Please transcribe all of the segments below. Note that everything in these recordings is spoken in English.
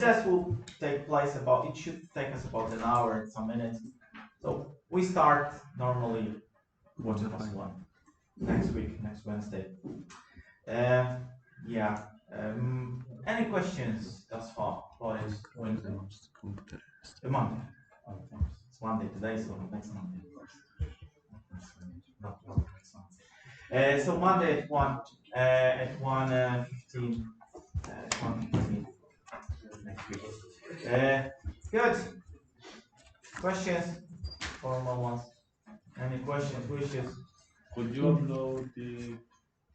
Test will take place it should take us about an hour and some minutes. So we start normally 1:45 next week, next Wednesday. Yeah. Any questions thus far? What is Wednesday? Monday. It's Monday today, so next Monday, of course. Not next Monday. So Monday at 1:15. 1:15 next week. Good. Questions? Formal ones. Any questions, wishes? Could you upload the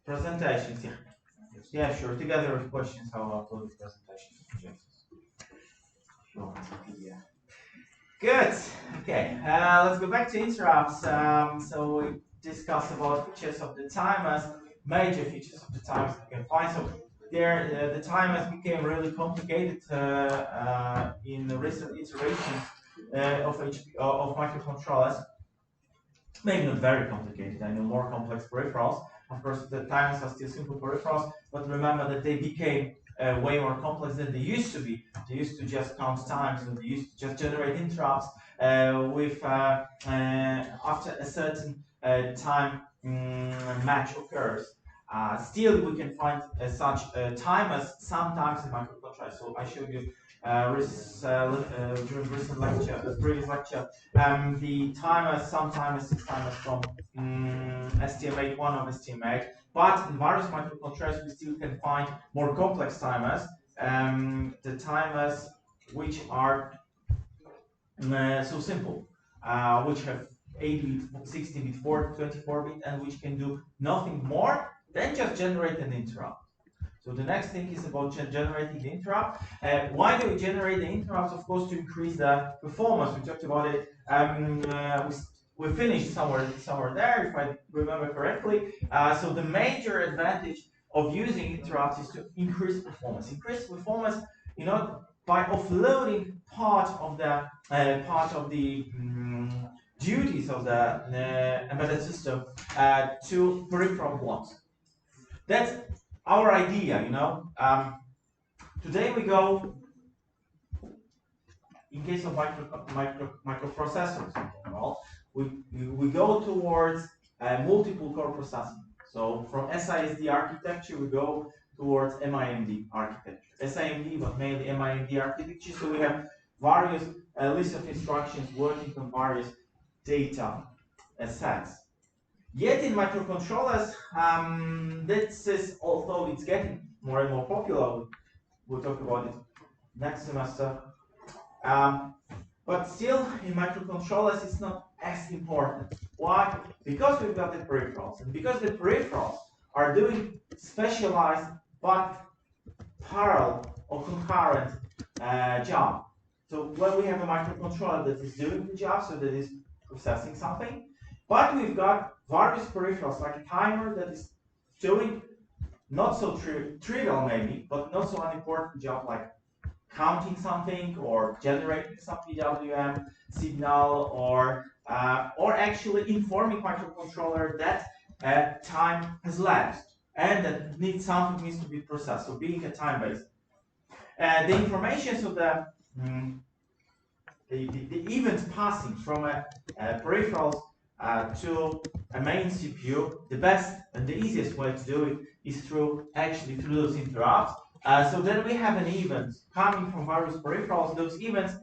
presentations? Yeah. Yeah, sure. Together with questions, I'll upload the presentations. Sure. Yeah. Good. Okay. Let's go back to interrupts. So we discussed about features of the timers, major features of the timers you can find. So there, the timers became really complicated in the recent iterations of microcontrollers. Maybe not very complicated. I know more complex peripherals. Of course, the timers are still simple peripherals, but remember that they became way more complex than they used to be. They used to just count times, and they used to just generate interrupts after a certain time match occurs. Still, we can find such timers sometimes in microcontrollers. So I showed you during recent lecture, the previous lecture, the timers, some timers, 6 timers from STM8, one of STM8. But in various microcontrollers, we still can find more complex timers. The timers which are so simple, which have 8-bit, 16-bit, 24-bit, and which can do nothing more than just generate an interrupt. So the next thing is about generating the interrupt. Why do we generate the interrupts? Of course, to increase the performance. We talked about it. We finished somewhere there, if I remember correctly. So the major advantage of using interrupts is to increase performance. Increase performance, by offloading part of the duties of the embedded system to peripheral blocks. That's our idea, today we go, in case of microprocessors, we go towards multiple core processing. So from SISD architecture, we go towards MIMD architecture. SIMD, but mainly MIMD architecture. So we have various lists of instructions working on various data sets. Yet in microcontrollers, this is, although it's getting more and more popular, we'll talk about it next semester, but still in microcontrollers it's not as important. Why? Because we've got the peripherals, and because the peripherals are doing specialized but parallel or concurrent job. So when we have a microcontroller that is doing the job, so that is processing something, but we've got various peripherals like a timer that is doing not so trivial maybe, but not so unimportant job like counting something or generating some PWM signal or actually informing microcontroller that time has lapsed and that something needs to be processed. So being a time-based. The information, so the events passing from a peripherals to a main CPU, the best and the easiest way to do it is through those interrupts. So then we have an event coming from various peripherals. Those events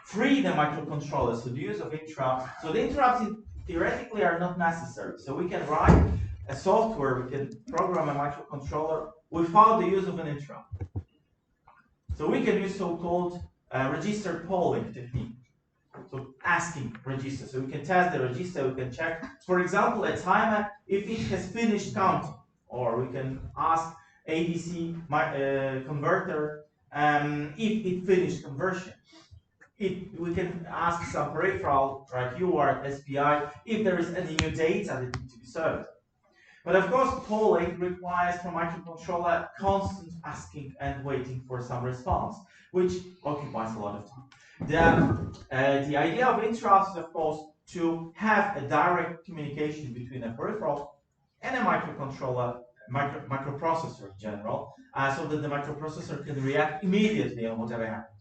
free the microcontroller, so the use of interrupts. So the interrupts theoretically are not necessary. So we can write a software, we can program a microcontroller without the use of an interrupt. So we can use so-called register polling technique. So asking register. So we can test the register, we can check, for example, a timer if it has finished counting. Or we can ask ADC converter if it finished conversion. We can ask some peripheral like UART, SPI, if there is any new data that needs to be served. But of course, polling requires from microcontroller constant asking and waiting for some response, which occupies a lot of time. The idea of interrupts is, of course, to have a direct communication between a peripheral and a microcontroller microprocessor in general, so that the microprocessor can react immediately on whatever happens.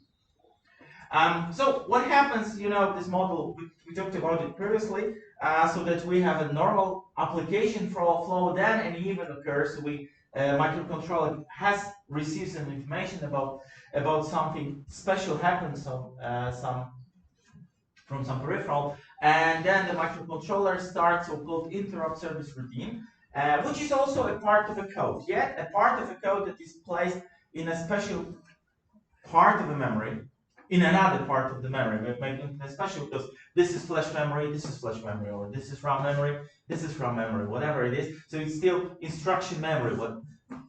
So what happens, this model, we talked about it previously, so that we have a normal application flow, then an event occurs. So microcontroller receives some information about something special happens from some peripheral, and then the microcontroller starts so-called interrupt service routine, which is also a part of a code. Yet a part of a code that is placed in a special part of a memory, in another part of the memory. We're making it special because this is flash memory, this is flash memory, or this is RAM memory, this is RAM memory, whatever it is. So it's still instruction memory, what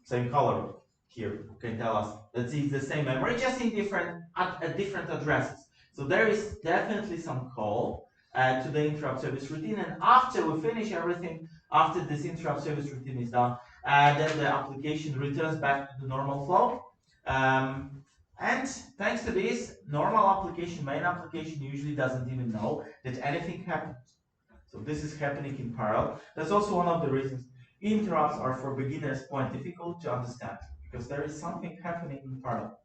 same color here can tell us that it's the same memory, just in different addresses. So there is definitely some call to the interrupt service routine, and after we finish everything, after this interrupt service routine is done, then the application returns back to the normal flow. And thanks to this, main application usually doesn't even know that anything happened. So this is happening in parallel. That's also one of the reasons interrupts are for beginners quite difficult to understand, because there is something happening in parallel.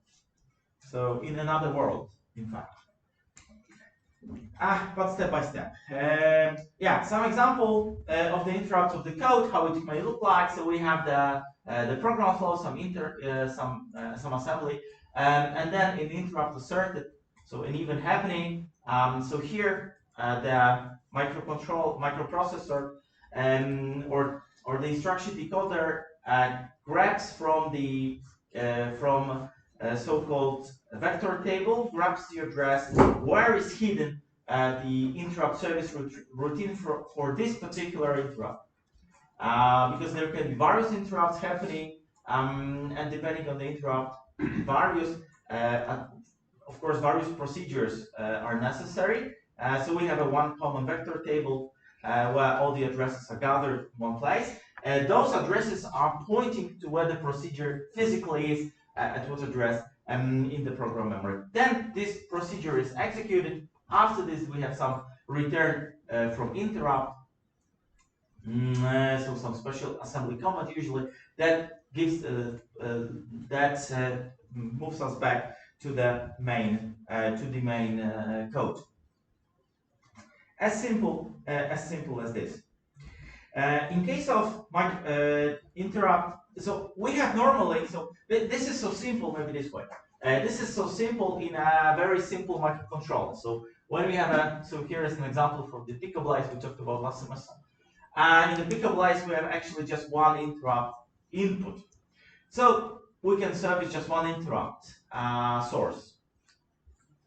So in another world, in fact. But step by step. Some example of the interrupt of the code, how it may look like. So we have the program flow, some assembly, and then an interrupt asserted. So an event happening. So here the microprocessor or the instruction decoder grabs from the so-called vector table, grabs the address where is hidden the interrupt service routine for this particular interrupt. Because there can be various interrupts happening, and depending on the interrupt, various procedures are necessary. So we have one common vector table where all the addresses are gathered in one place. Those addresses are pointing to where the procedure physically is, at what address in the program memory. Then this procedure is executed. After this, we have some return from interrupt. So some special assembly command usually that gives moves us back to the main code. As simple as this. In case of interrupt, so we have normally, so this is so simple, maybe this way. This is so simple in a very simple microcontroller. So when we have so here is an example from the picobytes we talked about last semester. In the picobytes we have actually just one interrupt input. So we can service just one interrupt source.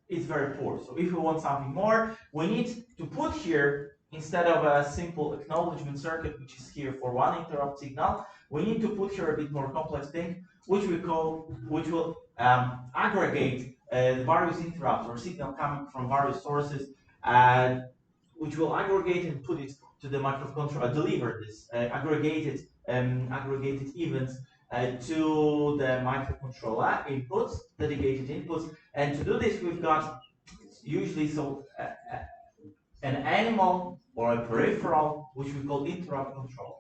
It's very poor. So if we want something more, we need to put here, instead of a simple acknowledgement circuit, which is here for one interrupt signal, we need to put here a bit more complex thing, which will aggregate the various interrupts or signal coming from various sources, which will aggregate and put it to the microcontroller, deliver this aggregated events to the microcontroller inputs, dedicated inputs. And to do this, we've got usually an animal or a peripheral, which we call interrupt controller.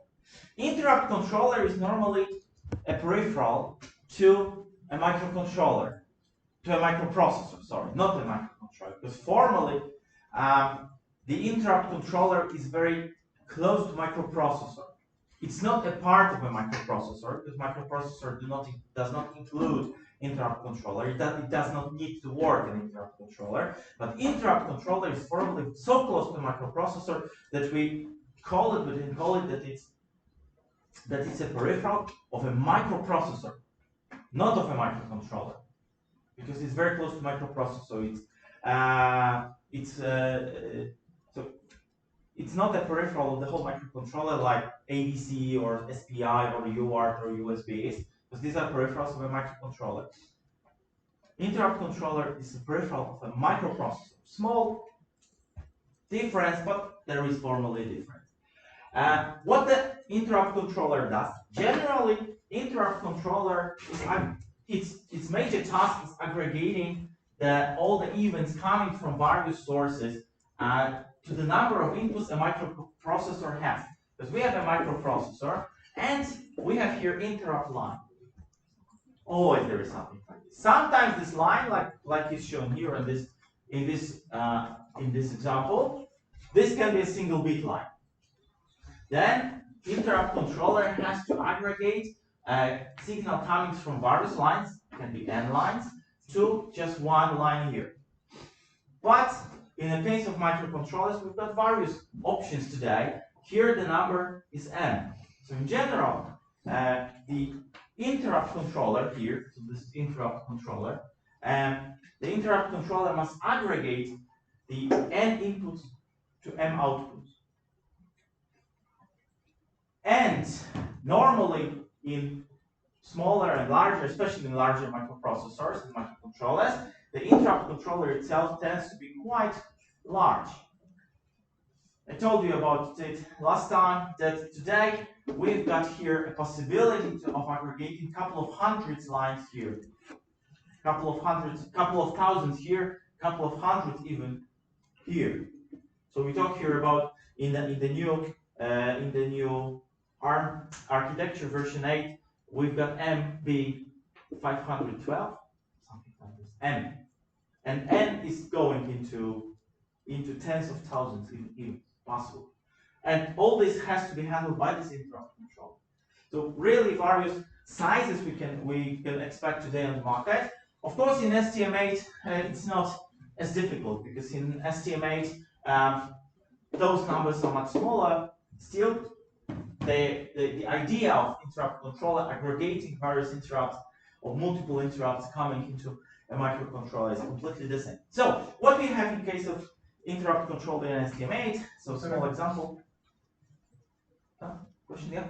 Interrupt controller is normally a peripheral to a microcontroller, to a microprocessor, sorry, not a microcontroller, because formally the interrupt controller is very close to microprocessor. It's not a part of a microprocessor, because microprocessor does not include interrupt controller. It does not need to work an interrupt controller, but interrupt controller is formally so close to microprocessor that we call it, that it's a peripheral of a microprocessor, not of a microcontroller, because it's very close to microprocessor. It's not a peripheral of the whole microcontroller like ADC or SPI or UART or USB, because these are peripherals of a microcontroller. Interrupt controller is a peripheral of a microprocessor. Small difference, but there is formally a difference. What the interrupt controller does, generally, interrupt controller its major task is aggregating all the events coming from various sources to the number of inputs a microprocessor has. Because we have a microprocessor, And we have here interrupt line. Always there is something like this. Sometimes this line, like is shown here in this example, this can be a single bit line. Then interrupt controller has to aggregate signal coming from various lines, can be n lines, to just one line here. But in the case of microcontrollers, we've got various options today. Here the number is n. So in general, the interrupt controller here, so this is interrupt controller, the interrupt controller must aggregate the n inputs to m outputs. And normally in smaller and larger, especially in larger microprocessors and microcontrollers, the interrupt controller itself tends to be quite large. I told you about it last time that today we've got here a possibility of aggregating a couple of hundreds lines here, couple of thousands here, couple of hundreds even here. So we talk here about in the new ARM architecture version 8, we've got MB 512, something like this, M, and N is going into tens of thousands if possible, and all this has to be handled by this interrupt control. So really various sizes we can expect today on the market. Of course, in STM8 it's not as difficult because in STM8 those numbers are much smaller. Still, the idea of interrupt controller aggregating various interrupts or multiple interrupts coming into a microcontroller is completely the same. So what we have in case of interrupt controller in STM8, so small example. Question, yeah?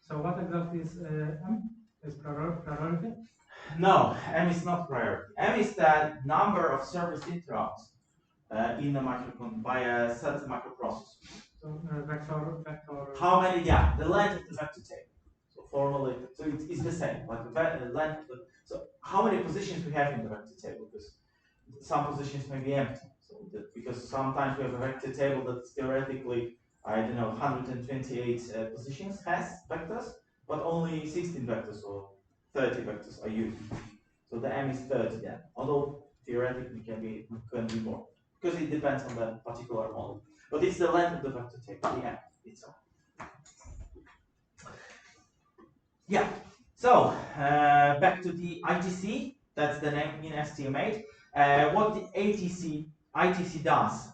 So what exactly is M? Is priority? No, M is not priority. M is the number of service interrupts in a by a set microprocessor. So vector. How many? Yeah, the length of the vector table. So formally, so it's the same. Like the length. So how many positions we have in the vector table? Because some positions may be empty. So because sometimes we have a vector table that's theoretically, I don't know, 128 positions has vectors, but only 16 vectors or 30 vectors are used. So the M is 30 then. Although theoretically can be more. Because it depends on the particular model. But it's the length of the vector table, the M itself. Yeah, so back to the ITC, that's the name in STM8. What the ITC does,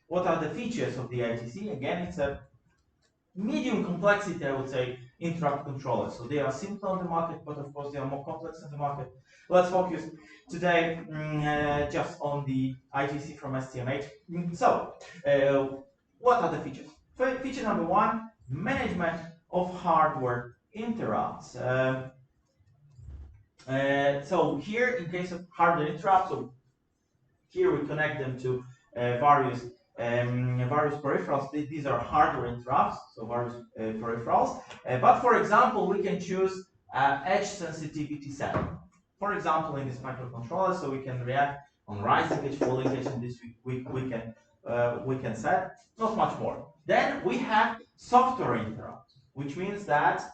what are the features of the ITC? Again, it's a medium complexity, I would say, interrupt controller. So they are simple on the market, but of course they are more complex on the market. Let's focus today just on the ITC from STM8. So, what are the features? Feature number one, management of hardware interrupts. So here, in case of hardware interrupts, so here we connect them to various peripherals. These are hardware interrupts, so various peripherals. But for example, we can choose edge sensitivity setting. For example, in this microcontroller, so we can react on rising edge, falling edge, and this we can set, not much more. Then we have software interrupts, which means that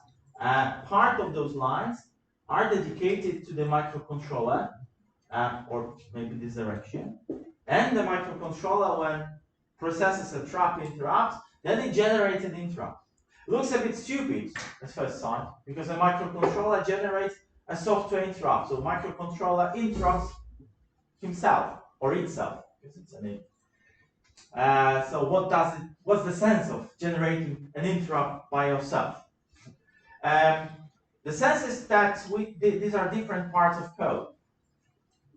part of those lines are dedicated to the microcontroller, or maybe this direction. And the microcontroller, when processes a trap interrupt, then it generates an interrupt. Looks a bit stupid at first sight, because a microcontroller generates a software interrupt. So microcontroller interrupts himself or itself, because it's a name. So what's the sense of generating an interrupt by yourself? The sense is that these are different parts of code.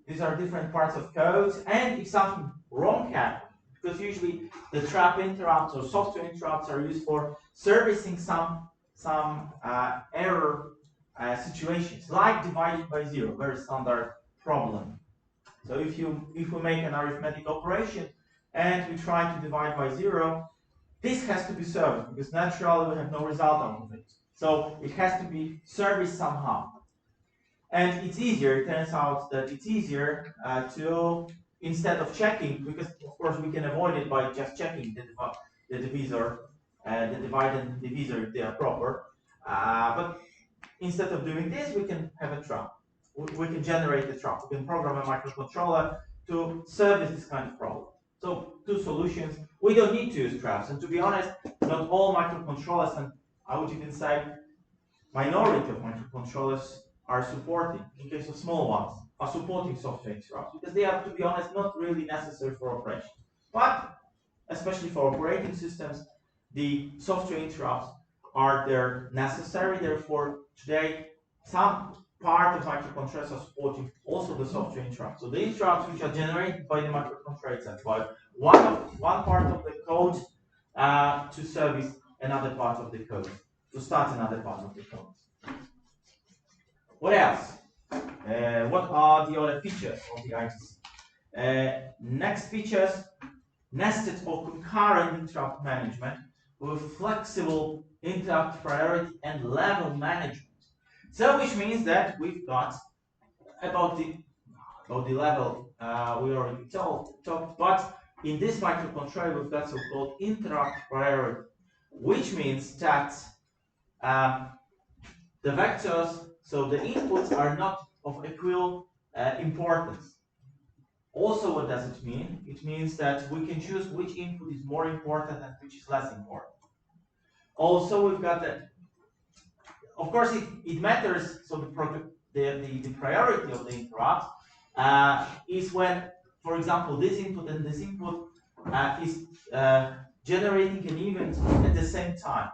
These are different parts of code, and if something wrong happens, because usually the trap interrupts or software interrupts are used for servicing some error situations, like divided by zero, very standard problem. So if we make an arithmetic operation and we try to divide by zero, this has to be served because naturally we have no result out of it. So it has to be serviced somehow. And it's easier, it turns out that it's easier to, instead of checking, because of course we can avoid it by just checking the divisor the divide and divisor if they are proper. But instead of doing this, we can have a trap. We can generate a trap. We can program a microcontroller to service this kind of problem. So two solutions. We don't need to use traps. And to be honest, not all microcontrollers, and I would even say minority of microcontrollers are supporting, in case of small ones, are supporting software interrupts because they are, to be honest, not really necessary for operation. But especially for operating systems, the software interrupts are there necessary. Therefore, today some part of microcontrollers are supporting also the software interrupts. So the interrupts which are generated by the microcontroller itself, but one part of the code to service another part of the code, to start another part of the code. What else? What are the other features of the ITC? Next features, nested or concurrent interrupt management with flexible interrupt priority and level management. So which means that we've got about the level we already talked, but in this microcontroller we've got so-called interrupt priority, which means that the vectors, so the inputs are not of equal importance. Also, what does it mean? It means that we can choose which input is more important and which is less important. Also, we've got that. Of course, it matters. So the priority of the interrupt is when, for example, this input and this input is generating an event at the same time.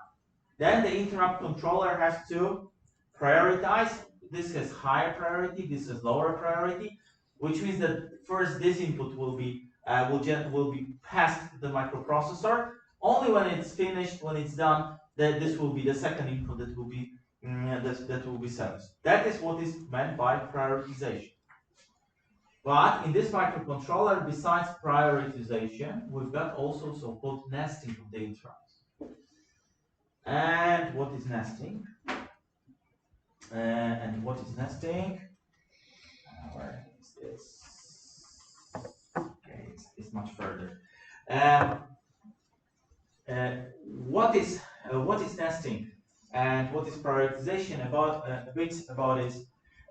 Then the interrupt controller has to prioritize. This has higher priority. This has lower priority, which means that first this input will be passed to the microprocessor. Only when it's finished, when it's done, then this will be the second input that will be serviced. That is what is meant by prioritization. But in this microcontroller, besides prioritization, we've got also so-called nesting of the interrupts. And what is nesting? Where is this? Okay, it's much further. What is nesting and what is prioritization? About a bit about it,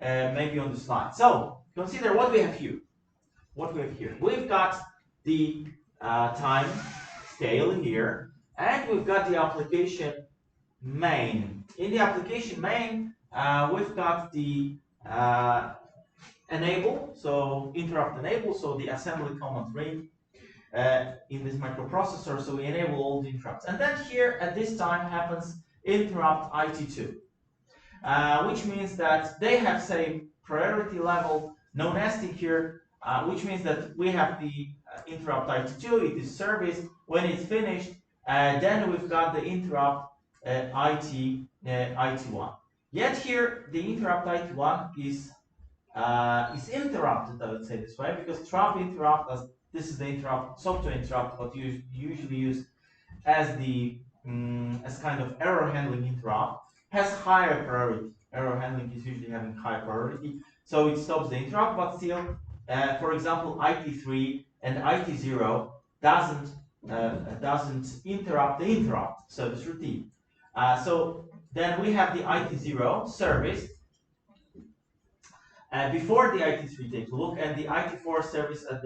maybe on the slide. So consider what we have here. We've got the time scale here, and we've got the application main. In the application main, we've got the enable, so interrupt enable, so the assembly command ring in this microprocessor, so we enable all the interrupts. And then here at this time happens interrupt IT2, which means that they have same priority level, no nesting here, which means that we have the interrupt IT2, it is serviced. When it's finished, then we've got the interrupt IT1. Yet here the interrupt IT1 is interrupted, I would say this way, because trap interrupt, as this is the interrupt, software interrupt, what you usually use as the as kind of error handling interrupt, has higher priority. Error handling is usually having high priority, so it stops the interrupt, but still, for example, IT3 and IT0 doesn't interrupt the interrupt service routine. So then we have the IT0 service before the IT3 take a look, and the IT4 service at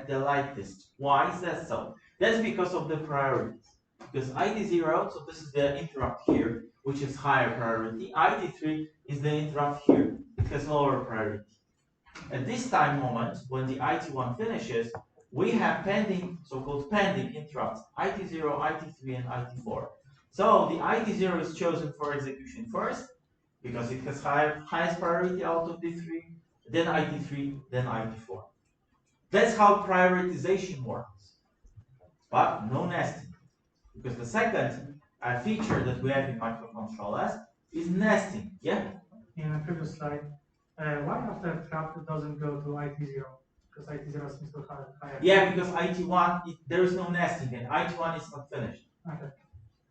the lightest. Why is that so? That's because of the priorities. Because IT0, so this is the interrupt here, which is higher priority. IT3 is the interrupt here, it has lower priority. At this time moment, when the IT1 finishes, we have pending, so-called pending interrupts, IT0, IT3, and IT4. So the IT0 is chosen for execution first, because it has highest priority out of the three, then IT3, then IT4. That's how prioritization works, but no nesting. Because the second feature that we have in microcontrollers is nesting. Yeah? In the previous slide, why after trap it doesn't go to IT0? Because IT0 seems to have higher. Yeah, because IT1, there is no nesting, and IT1 is not finished. Okay.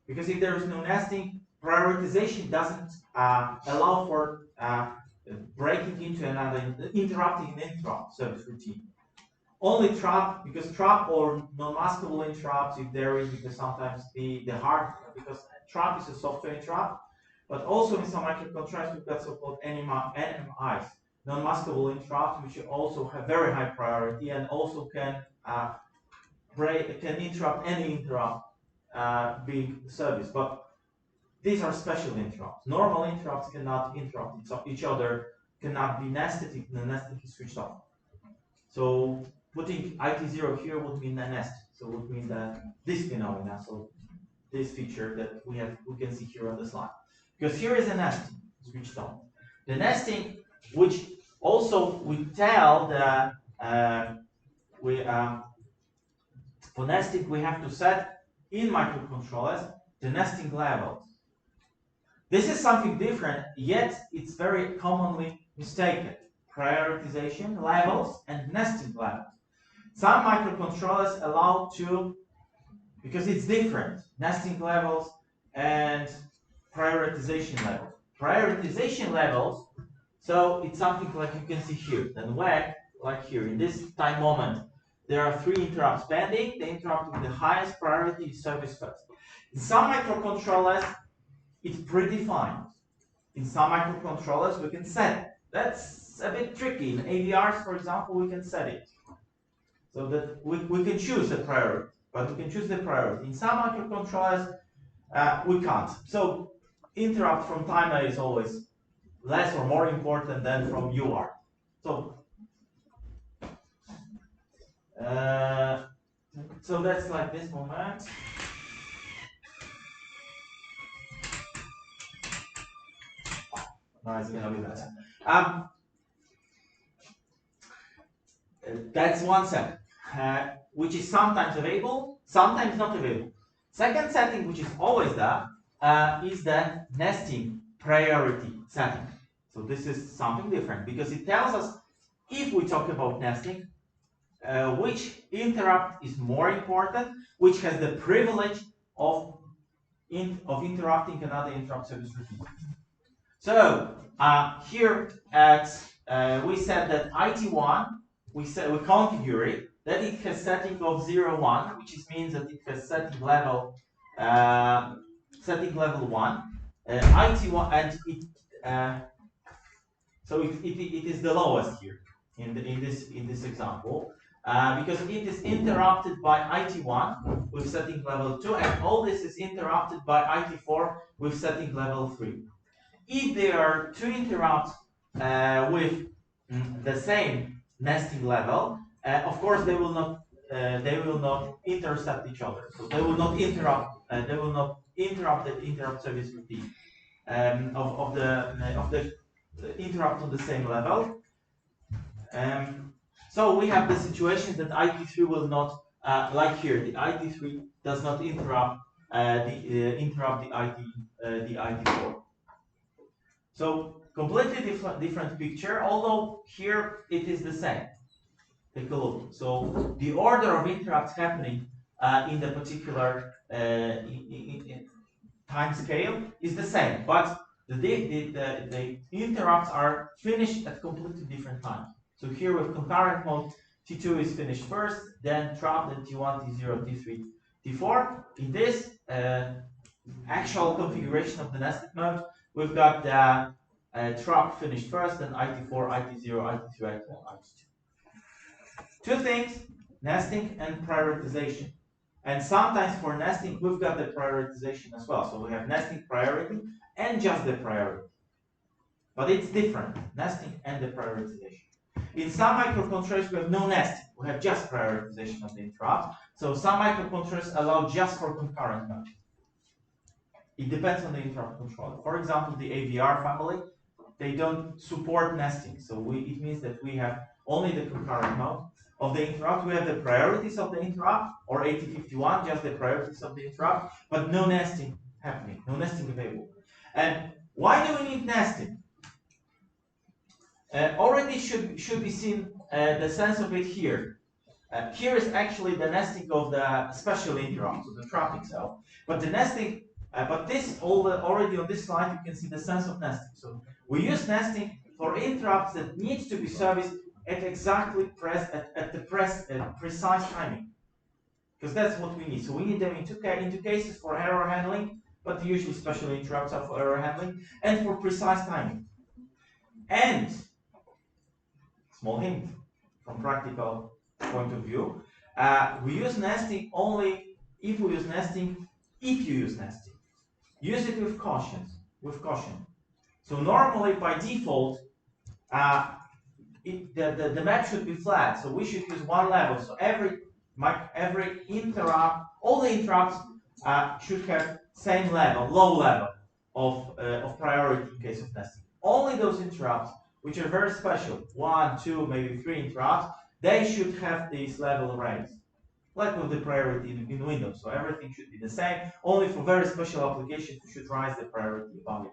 Because if there is no nesting, prioritization doesn't allow for breaking into another, interrupting an interrupt service routine. only trap, because trap or non-maskable interrupts, if there is, because sometimes the hard, because trap is a software interrupt, but also in some microcontrollers we've got so-called NMIs, non-maskable interrupts, which also have very high priority and also can interrupt any interrupt being serviced. But these are special interrupts. Normal interrupts cannot interrupt each other, cannot be nested if the nesting is switched off. So putting IT0 here would mean a nest. So would mean that this phenomena, so this feature that we can see here on the slide. Because here is a nesting switched on. The nesting, which also we tell that for nesting we have to set in microcontrollers the nesting levels. This is something different, yet it's very commonly mistaken. Prioritization levels and nesting levels. Some microcontrollers allow to, because it's different, nesting levels and prioritization levels. Prioritization levels, so it's something like you can see here. Then when, like here, in this time moment, there are 3 interrupts pending. The interrupt with the highest priority is service first. In some microcontrollers, it's predefined. In some microcontrollers, we can set it. That's a bit tricky. In AVRs, for example, we can set it. So that we can choose the priority, but we can choose the priority. In some microcontrollers, we can't. So interrupt from timer is always less or more important than from UART. So that's like this moment. No, it's gonna be that. That's one setting, which is sometimes available, sometimes not available. Second setting, which is always there, is the nesting priority setting. So this is something different because it tells us, if we talk about nesting, which interrupt is more important, which has the privilege of interrupting another interrupt service routine. So here we said that IT1, we configure it, that it has setting of 0, 1, which means that it has setting level 1, IT1, and it so it is the lowest here in this example, because it is interrupted by IT1 with setting level 2, and all this is interrupted by IT4 with setting level 3. If there are 2 interrupts with the same nesting level, of course they will not intercept each other. So they will not interrupt. They will not interrupt the interrupt service routine of the interrupt on the same level. So we have the situation that IT3 will not, like here, the IT3 does not interrupt the IT4. So completely different picture, although here it is the same. Take a look. So the order of interrupts happening in the particular time scale is the same, but the interrupts are finished at completely different times. So here with concurrent mode, T2 is finished first, then trap, then T1, T0, T3, T4. In this actual configuration of the nested mode, we've got the trap finished first, then IT4, IT0, IT3, IT1, IT2. 2 things, nesting and prioritization. And sometimes for nesting, we've got the prioritization as well. So we have nesting priority and just the priority. But it's different, nesting and the prioritization. In some microcontrollers, we have no nesting. We have just prioritization of the interrupt. So some microcontrollers allow just for concurrent mode. It depends on the interrupt controller. For example, the AVR family, they don't support nesting. So it means that we have only the concurrent mode of the interrupt. We have the priorities of the interrupt, or 8051, just the priorities of the interrupt, but no nesting happening, no nesting available. And why do we need nesting? Already should be seen the sense of it here. Here is actually the nesting of the special interrupt, so the trap itself. But the nesting, already on this slide, you can see the sense of nesting. So we use nesting for interrupts that need to be serviced at exactly at the precise timing, because that's what we need. So we need them in two cases for error handling, but usually special interrupts are for error handling and for precise timing. And small hint from practical point of view, we use nesting only if we use nesting. If you use nesting, use it with caution. So normally by default, the map should be flat. So we should use one level. So every interrupt, all the interrupts should have same level, low level of priority in case of nesting. Only those interrupts which are very special, 1, 2, maybe 3 interrupts, they should have this level raised, like with the priority in Windows. So everything should be the same. Only for very special applications you should raise the priority above it,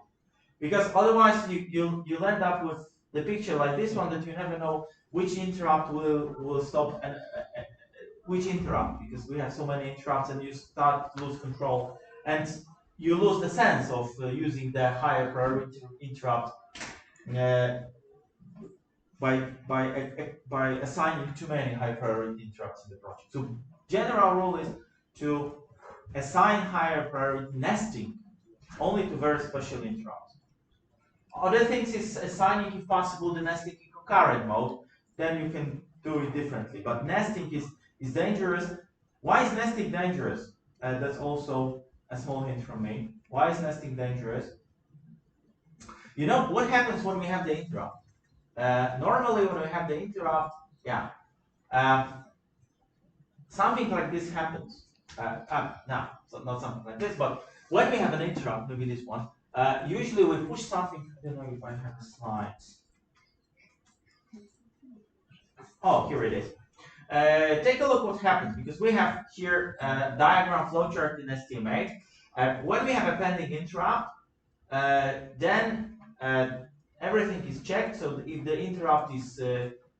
because otherwise you'll end up with the picture like this one, that you never know which interrupt will stop and which interrupt, because we have so many interrupts and you start to lose control and you lose the sense of using the higher priority interrupt by assigning too many high priority interrupts in the project. So general rule is to assign higher priority nesting only to very special interrupts. Other things is assigning, if possible, the nesting in concurrent mode. Then you can do it differently. But nesting is dangerous. Why is nesting dangerous? That's also a small hint from me. Why is nesting dangerous? You know what happens when we have the interrupt? Normally, when we have the interrupt, something like this happens. No, so not something like this, but when we have an interrupt, maybe this one, usually we push something. I don't know if I have the slides. Oh, here it is. Take a look what happens, because we have here a diagram flowchart in STM8. When we have a pending interrupt, then everything is checked. So if the interrupt is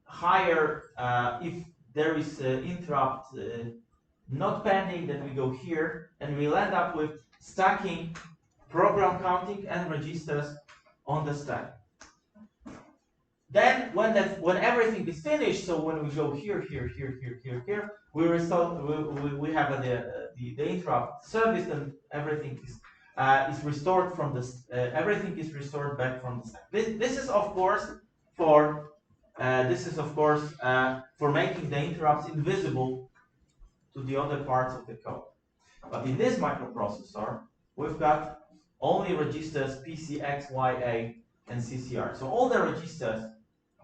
higher, if there is interrupt not pending, then we go here and we'll end up with stacking program counting and registers on the stack. Then when everything is finished, so when we go here, we have the interrupt service, and everything is restored from the everything is restored back from the stack. This is of course for making the interrupts invisible to the other parts of the code. But in this microprocessor, we've got only registers PC, X, Y, A, and CCR. So all the registers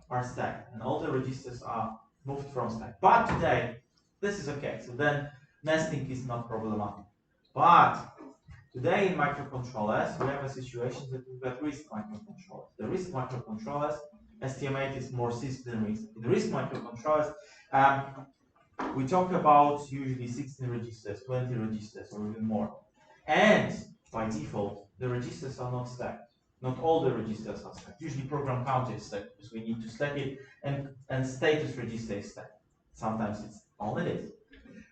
are stacked, and all the registers are moved from stack. But today, this is okay. So then nesting is not problematic. But today in microcontrollers, we have a situation that we've got RISC microcontrollers. The RISC microcontrollers, STM8 is more CISC than RISC. In the RISC microcontrollers, we talk about usually 16 registers, 20 registers, or even more. And by default, the registers are not stacked. Not all the registers are stacked. Usually program counter is stacked, because we need to stack it, and status register is stacked. Sometimes it's only this.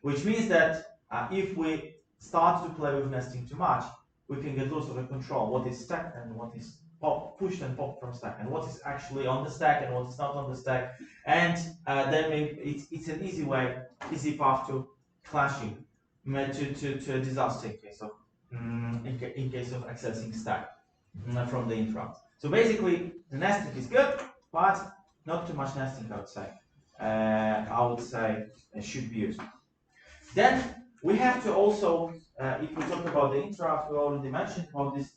Which means that if we start to play with nesting too much, we can get loose of the control what is stacked and what is pushed and popped from stack, and what is actually on the stack and what is not on the stack. And then it's an easy path to clashing, to a disaster in case of accessing stack from the interrupt. So basically, the nesting is good, but not too much nesting, I would say should be used. Then we have to also, if we talk about the interrupt, we already mentioned about this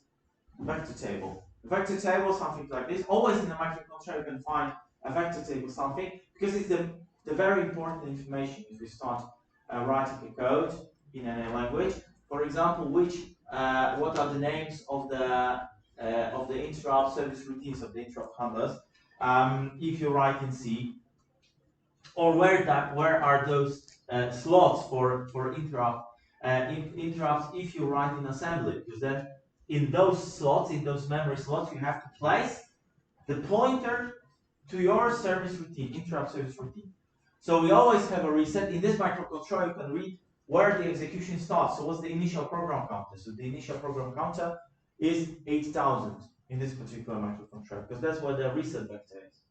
vector table. The vector table, something like this. Always in the microcontroller you can find a vector table, something, because it's the very important information if you start writing a code in any language. For example, what are the names of the interrupt service routines, of the interrupt handlers, if you write in C, or where are those slots for interrupts if you write in assembly, because then in those slots, in those memory slots, you have to place the pointer to your service routine, interrupt service routine. So we always have a reset. In this microcontroller, you can read where the execution starts. So what's the initial program counter? So the initial program counter is 8000 in this particular microcontroller, because that's where the reset vector is.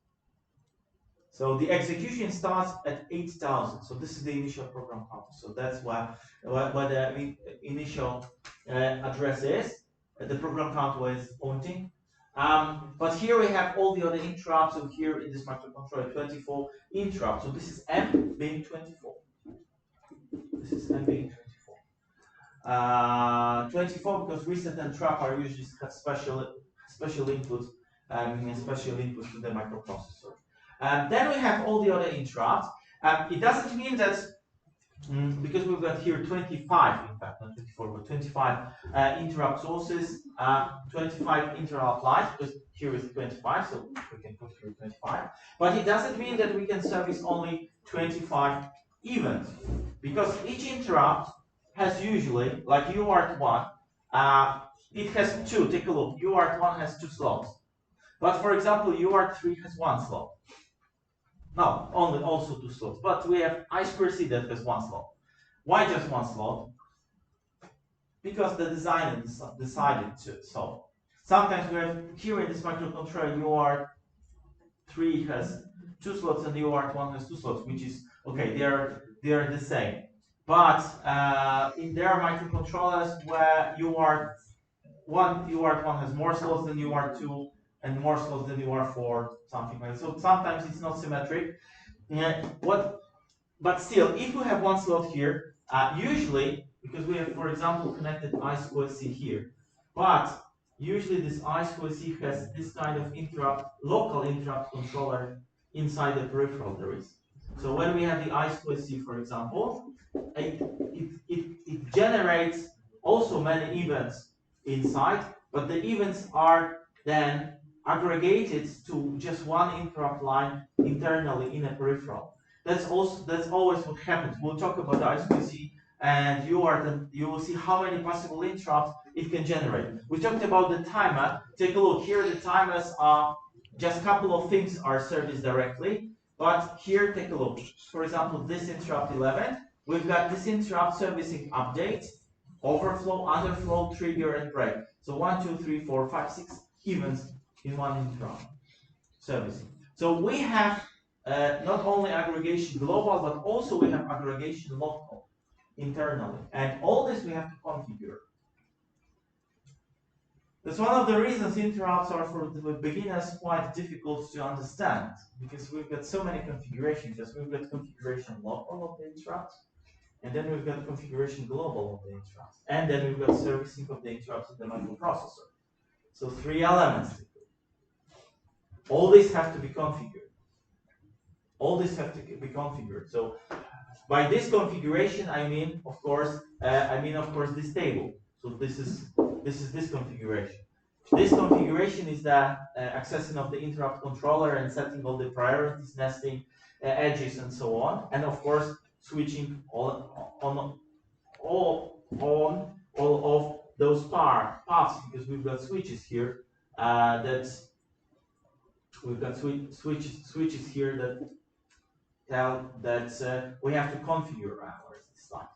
So the execution starts at 8,000. So this is the initial program counter. So that's what the initial address is. The program counter is pointing. But here we have all the other interrupts. So here in this microcontroller, 24 interrupts. So this is M being 24. This is M being 24. 24 because reset and trap are usually special inputs, special inputs to the microprocessor. Then we have all the other interrupts. It doesn't mean that because we've got here 25, in fact, not 24, but 25 interrupt sources, 25 interrupt lines, because here is 25, so we can put here 25. But it doesn't mean that we can service only 25 events, because each interrupt has usually, like UART1, it has two. Take a look. UART1 has 2 slots. But for example, UART3 has 1 slot. No, only also 2 slots. But we have I2C that has 1 slot. Why just 1 slot? Because the designer decided to. So sometimes we have here in this microcontroller, UART3 has 2 slots and UART1 has 2 slots, which is okay. They are the same. But in their microcontrollers where UART1 has more slots than UART2 and more slots than UART4, something like that. So sometimes it's not symmetric. But still, if we have 1 slot here, usually, because we have, for example, connected I2C here, but usually this I2C has this kind of local interrupt controller inside the peripheral there is. So when we have the I2C, for example, it generates also many events inside, but the events are then aggregated to just one interrupt line internally in a peripheral. That's always what happens. We'll talk about the I2C and you will see how many possible interrupts it can generate. We talked about the timer. Take a look here. The timers are just a couple of things are serviced directly. But here, take a look. For example, this interrupt 11, we've got this interrupt servicing update, overflow, underflow, trigger, and break. So 1, 2, 3, 4, 5, 6 events in one interrupt servicing. So we have not only aggregation global, but also we have aggregation local internally. And all this we have to configure. That's one of the reasons interrupts are for the beginners quite difficult to understand, because we've got so many configurations. Just we've got configuration local of the interrupts, and then we've got configuration global of the interrupts, and then we've got servicing of the interrupts in the microprocessor. So 3 elements. All these have to be configured. All these have to be configured. So by this configuration, I mean, of course, this table. So this is this configuration. This configuration is the accessing of the interrupt controller and setting all the priorities, nesting edges, and so on. And of course, switching all of those paths, because we've got switches here we've got switches here that tell that we have to configure where's this line.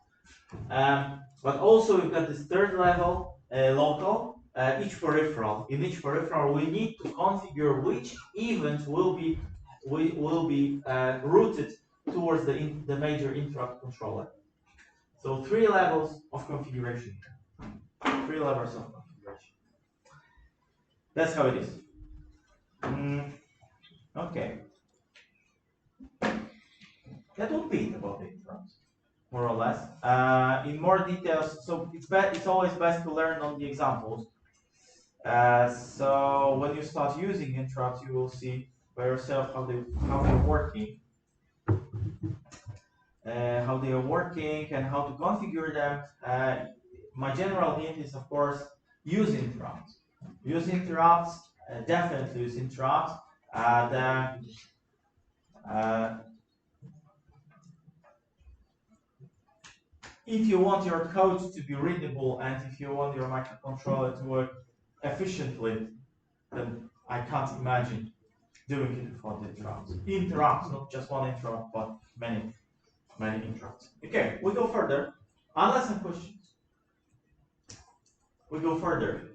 But also we've got this third level local. Each peripheral. In each peripheral, we need to configure which event will be routed towards the major interrupt controller. So 3 levels of configuration. 3 levels of configuration. That's how it is. Okay. That would be it about the interrupts, more or less. In more details, so it's always best to learn on the examples. So when you start using interrupts, you will see by yourself how they're working, and how to configure them. My general hint is, of course, use interrupts. Use interrupts. Definitely use interrupts. If you want your code to be readable and if you want your microcontroller to work efficiently, then I can't imagine doing it without interrupts. Interrupts, not just one interrupt, but many interrupts. Okay, we go further. Unless some questions. We go further.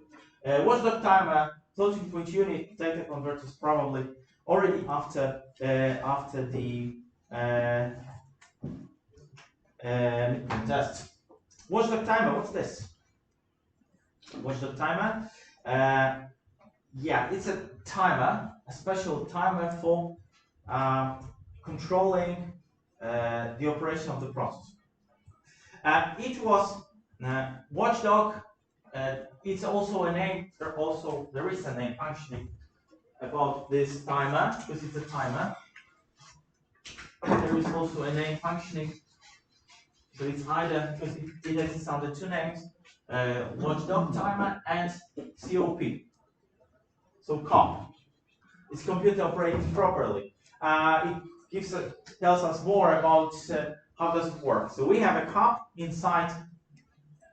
Watchdog timer, floating point unit, data converters, probably already after the test. Watchdog timer, what's this? Watchdog timer. Yeah, it's a timer, a special timer for controlling the operation of the processor. It was watchdog. It's also a name. There is a name actually about this timer because it's a timer. There is also a name functioning. So it's either because it exists under two names: watchdog timer and COP. So COP. It's computer operating properly. It tells us more about how does it work. So we have a COP inside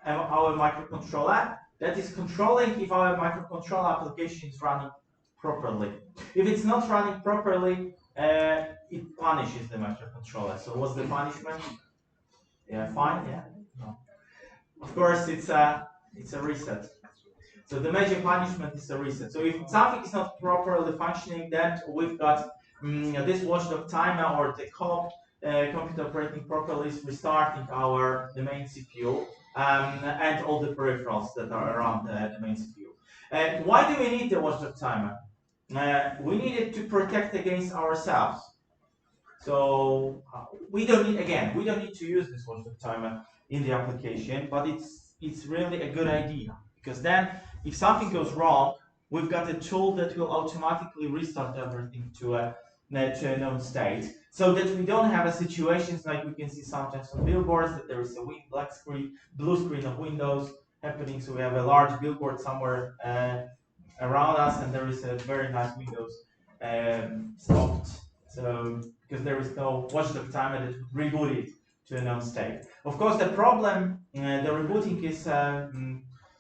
our microcontroller that is controlling if our microcontroller application is running properly. If it's not running properly, it punishes the microcontroller. So what's the punishment? Yeah, fine. Yeah. No. Of course, it's a reset. So the major punishment is a reset. So if something is not properly functioning, then we've got this watchdog timer or the COP computer operating properly is restarting the main CPU and all the peripherals that are around the main CPU. Why do we need the watchdog timer? We need it to protect against ourselves. So we don't need to use this watchdog timer in the application, but it's really a good idea because then if something goes wrong, we've got a tool that will automatically restart everything to a known state, so that we don't have a situations like we can see sometimes on billboards that there is a blue screen of Windows happening. So we have a large billboard somewhere around us, and there is a very nice Windows stopped. So because there is no watchdog timer that would reboot it to a known state. Of course, the problem, the rebooting is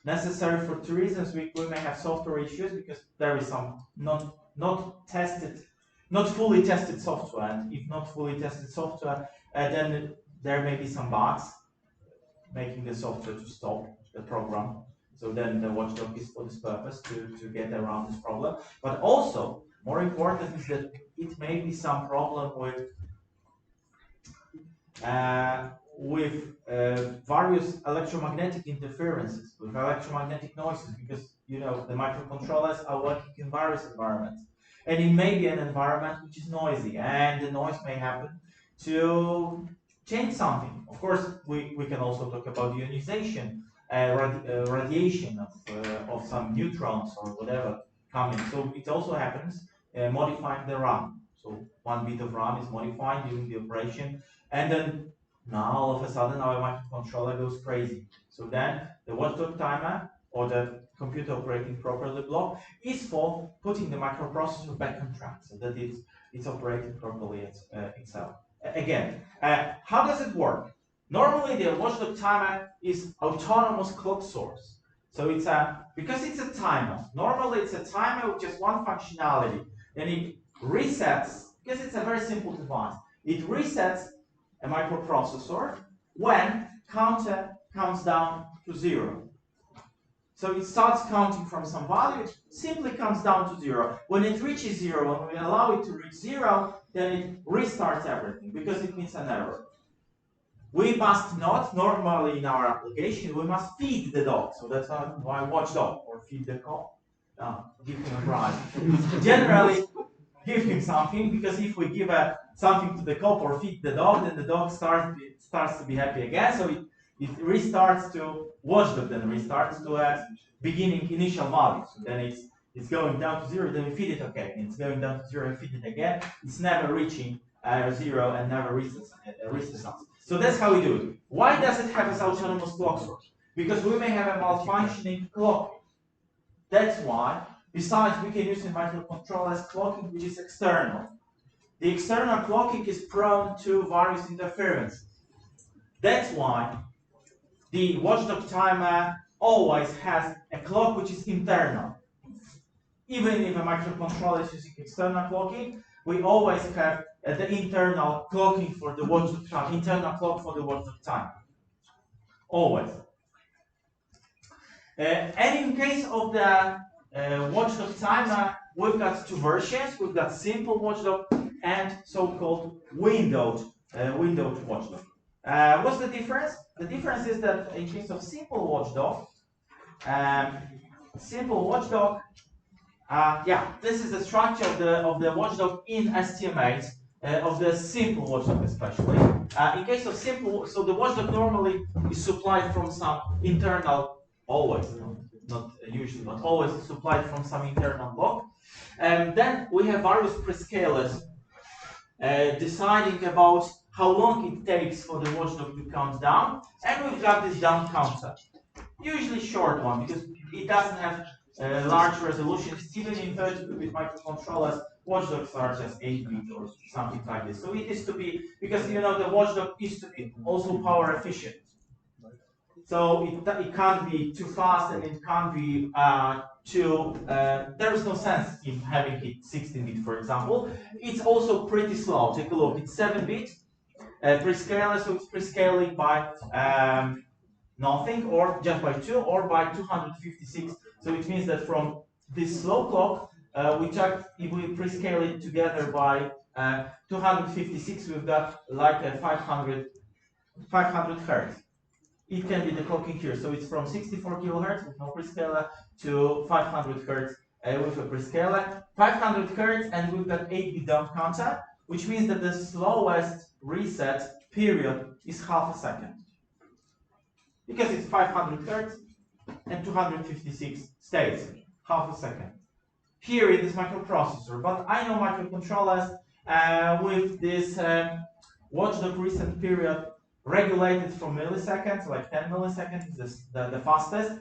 necessary for two reasons. We may have software issues because there is some not fully tested software, and if not fully tested software, then there may be some bugs making the software to stop the program. So then the watchdog is for this purpose to get around this problem. But also, more important is that it may be some problem with various electromagnetic interferences, with electromagnetic noises, because the microcontrollers are working in various environments, and it may be an environment which is noisy, and the noise may happen to change something. Of course, we can also talk about ionization, radiation of some neutrons or whatever coming. So it also happens modifying the RAM. So one bit of RAM is modified during the operation, and then now all of a sudden our microcontroller goes crazy. So then the watchdog timer or the computer operating properly block is for putting the microprocessor back on track so that it's operating properly itself. Again, how does it work? Normally the watchdog timer is autonomous clock source. So it's because it's a timer. Normally it's a timer with just one functionality, and it resets because it's a very simple device. It resets a microprocessor when counter counts down to 0. So it starts counting from some value, it simply comes down to 0. When it reaches 0, when we allow it to reach 0, then it restarts everything because it means an error. We must not, normally in our application, we must feed the dog. So that's why watchdog or feed the cop. Give him a prize. Generally, give him something, because if we give something to the cop or feed the dog, then the dog starts to be happy again. So it restarts to watchdog, then restarts to a beginning initial value. So then it's going down to 0, then we feed it again. It's going down to 0 and feed it again. It's never reaching 0 and never resets us. So that's how we do it. Why does it have this autonomous clock source? Because we may have a malfunctioning clock. That's why, besides, we can use in microcontrollers clocking which is external. The external clocking is prone to various interferences. That's why the watchdog timer always has a clock which is internal. Even if a microcontroller is using external clocking, we always have the internal clocking for the watchdog timer, internal clock for the watchdog timer. Always. And in case of the watchdog timer we've got two versions. We've got simple watchdog and so-called windowed watchdog. What's the difference? The difference is that in case of simple watchdog, this is the structure of the watchdog in STM8, of the simple watchdog especially. In case of simple, so the watchdog normally is supplied from some internal, always, not usually, but always supplied from some internal block. And then we have various prescalers deciding about how long it takes for the watchdog to count down, and we've got this down counter. Usually short one, because it doesn't have large resolutions. Even in 32-bit microcontrollers, watchdogs are just 8-bit or something like this. So it is to be, because you know the watchdog is to be also power efficient. So it can't be too fast and it can't be there is no sense in having it 16-bit, for example. It's also pretty slow. Take a look. It's 7-bit prescaler, so it's prescaling by nothing, or just by 2, or by 256. So it means that from this slow clock, if we prescale it together by 256, we've got like a 500 hertz. It can be the clocking here. So it's from 64 kilohertz with no prescaler to 500 hertz with a prescaler. 500 hertz, and we've got 8-bit down counter, which means that the slowest reset period is half a second. Because it's 500 hertz and 256 states, half a second. Here it is microprocessor, but I know microcontrollers with this watchdog reset period regulated from milliseconds, like 10 milliseconds is the fastest,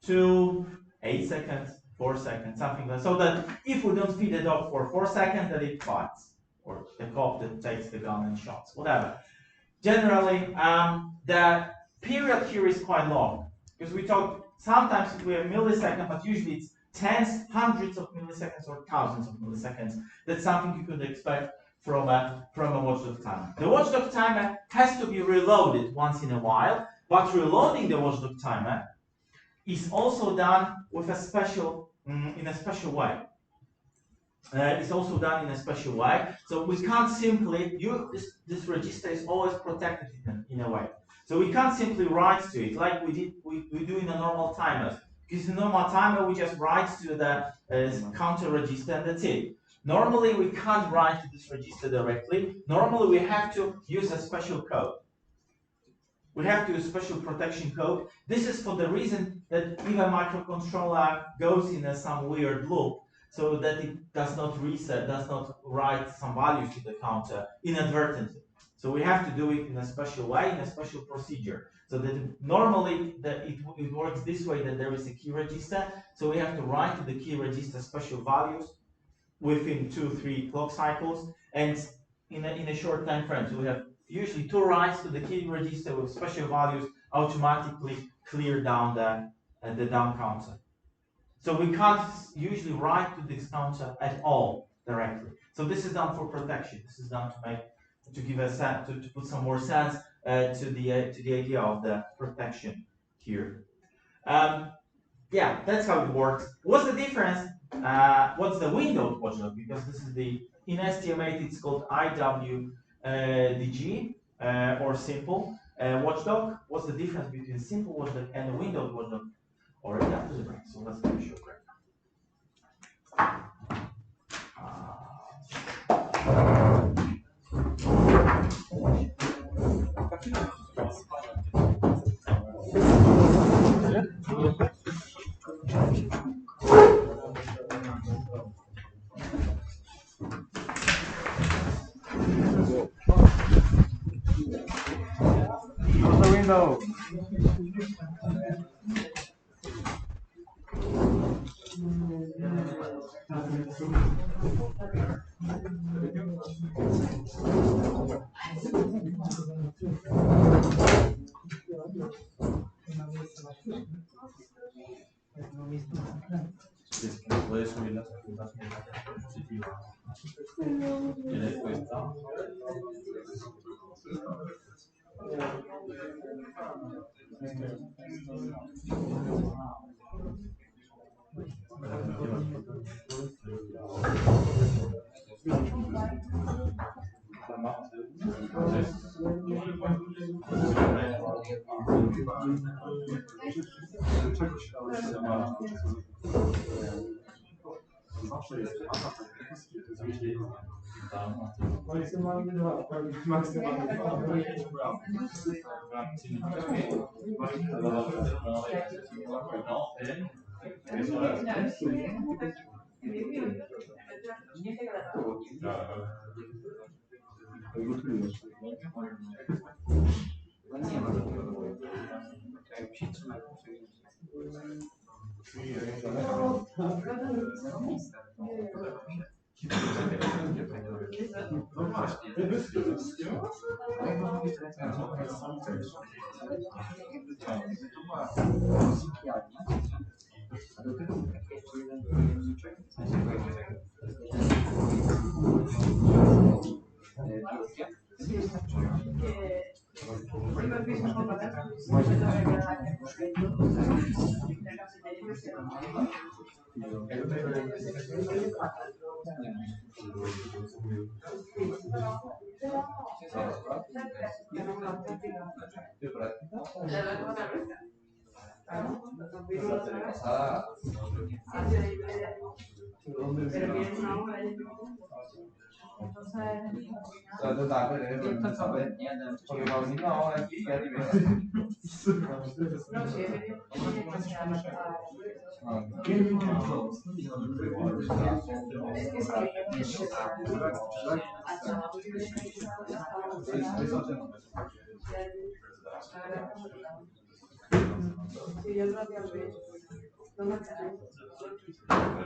to 8 seconds, 4 seconds, something like that. So that if we don't feed the dog for 4 seconds, then it fights, or the cop that takes the gun and shots, whatever. Generally, the period here is quite long, because we talk, sometimes we have milliseconds, but usually it's tens, hundreds of milliseconds, or thousands of milliseconds. That's something you could expect from a watchdog timer. The watchdog timer has to be reloaded once in a while, but reloading the watchdog timer is also done with a special, in a special way. It's also done in a special way, so we can't simply, this register is always protected in a way. So we can't simply write to it like we do in a normal timer. Because in a normal timer, we just write to the counter register and that's it. Normally, we can't write to this register directly. Normally, we have to use a special code. We have to use special protection code. This is for the reason that if a microcontroller goes in some weird loop, so that it does not reset, does not write some values to the counter inadvertently. So we have to do it in a special way, in a special procedure. So that normally it works this way, that there is a key register. So we have to write to the key register special values within 2-3 clock cycles, and in a short time frame. So we have usually 2 writes to the key register with special values automatically clear down the down counter. So we can't usually write to this counter at all directly. So this is done for protection. This is done to give a sense, to put some more sense to the idea of the protection here. Yeah, that's how it works. What's the difference? What's the windowed watchdog? Because this is in STM8 it's called IWDG or simple watchdog. What's the difference between simple watchdog and a windowed watchdog? Already after the break, so let's do a short break. Close the window. Puedes subir las preguntas positivas. Y después está. Zawsze jest maksymalnie dwa, maksymalnie dwa.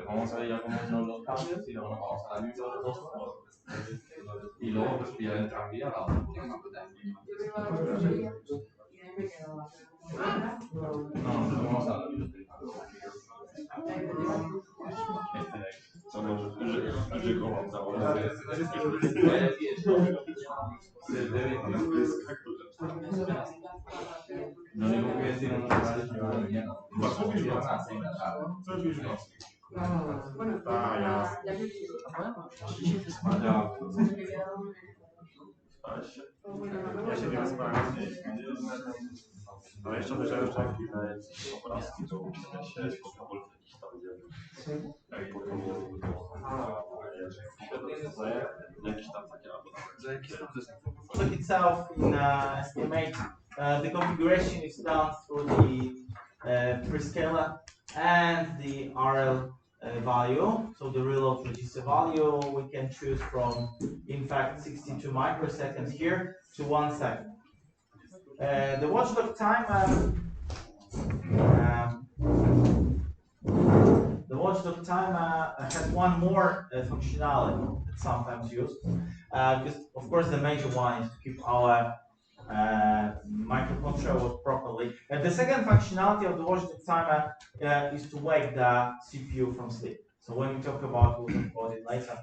Vamos a ver ya cómo son los cambios y luego nos vamos a la luz de los dos juegos. Y luego pues pillar el tranvía a la otra. No, nos vamos a la biblioteca. Co może Żykowa cała. No digo que si no nos vale, pero mañana. Ja się nie wyspałem. No jeszcze obejrzałem jeszcze chwilę obrazki, to musiałem siedzieć po prostu jakiś tam jak potem jakiś tam takie Look itself in estimate, the configuration is done through the prescaler and the RL value. So the reload register value we can choose from, in fact, 62 microseconds here to 1 second. The watchdog time, has one more functionality that's sometimes used, because of course the major one is to keep our microcontroller properly. And the second functionality of the watchdog timer is to wake the CPU from sleep. So when we talk about, we'll talk about it later,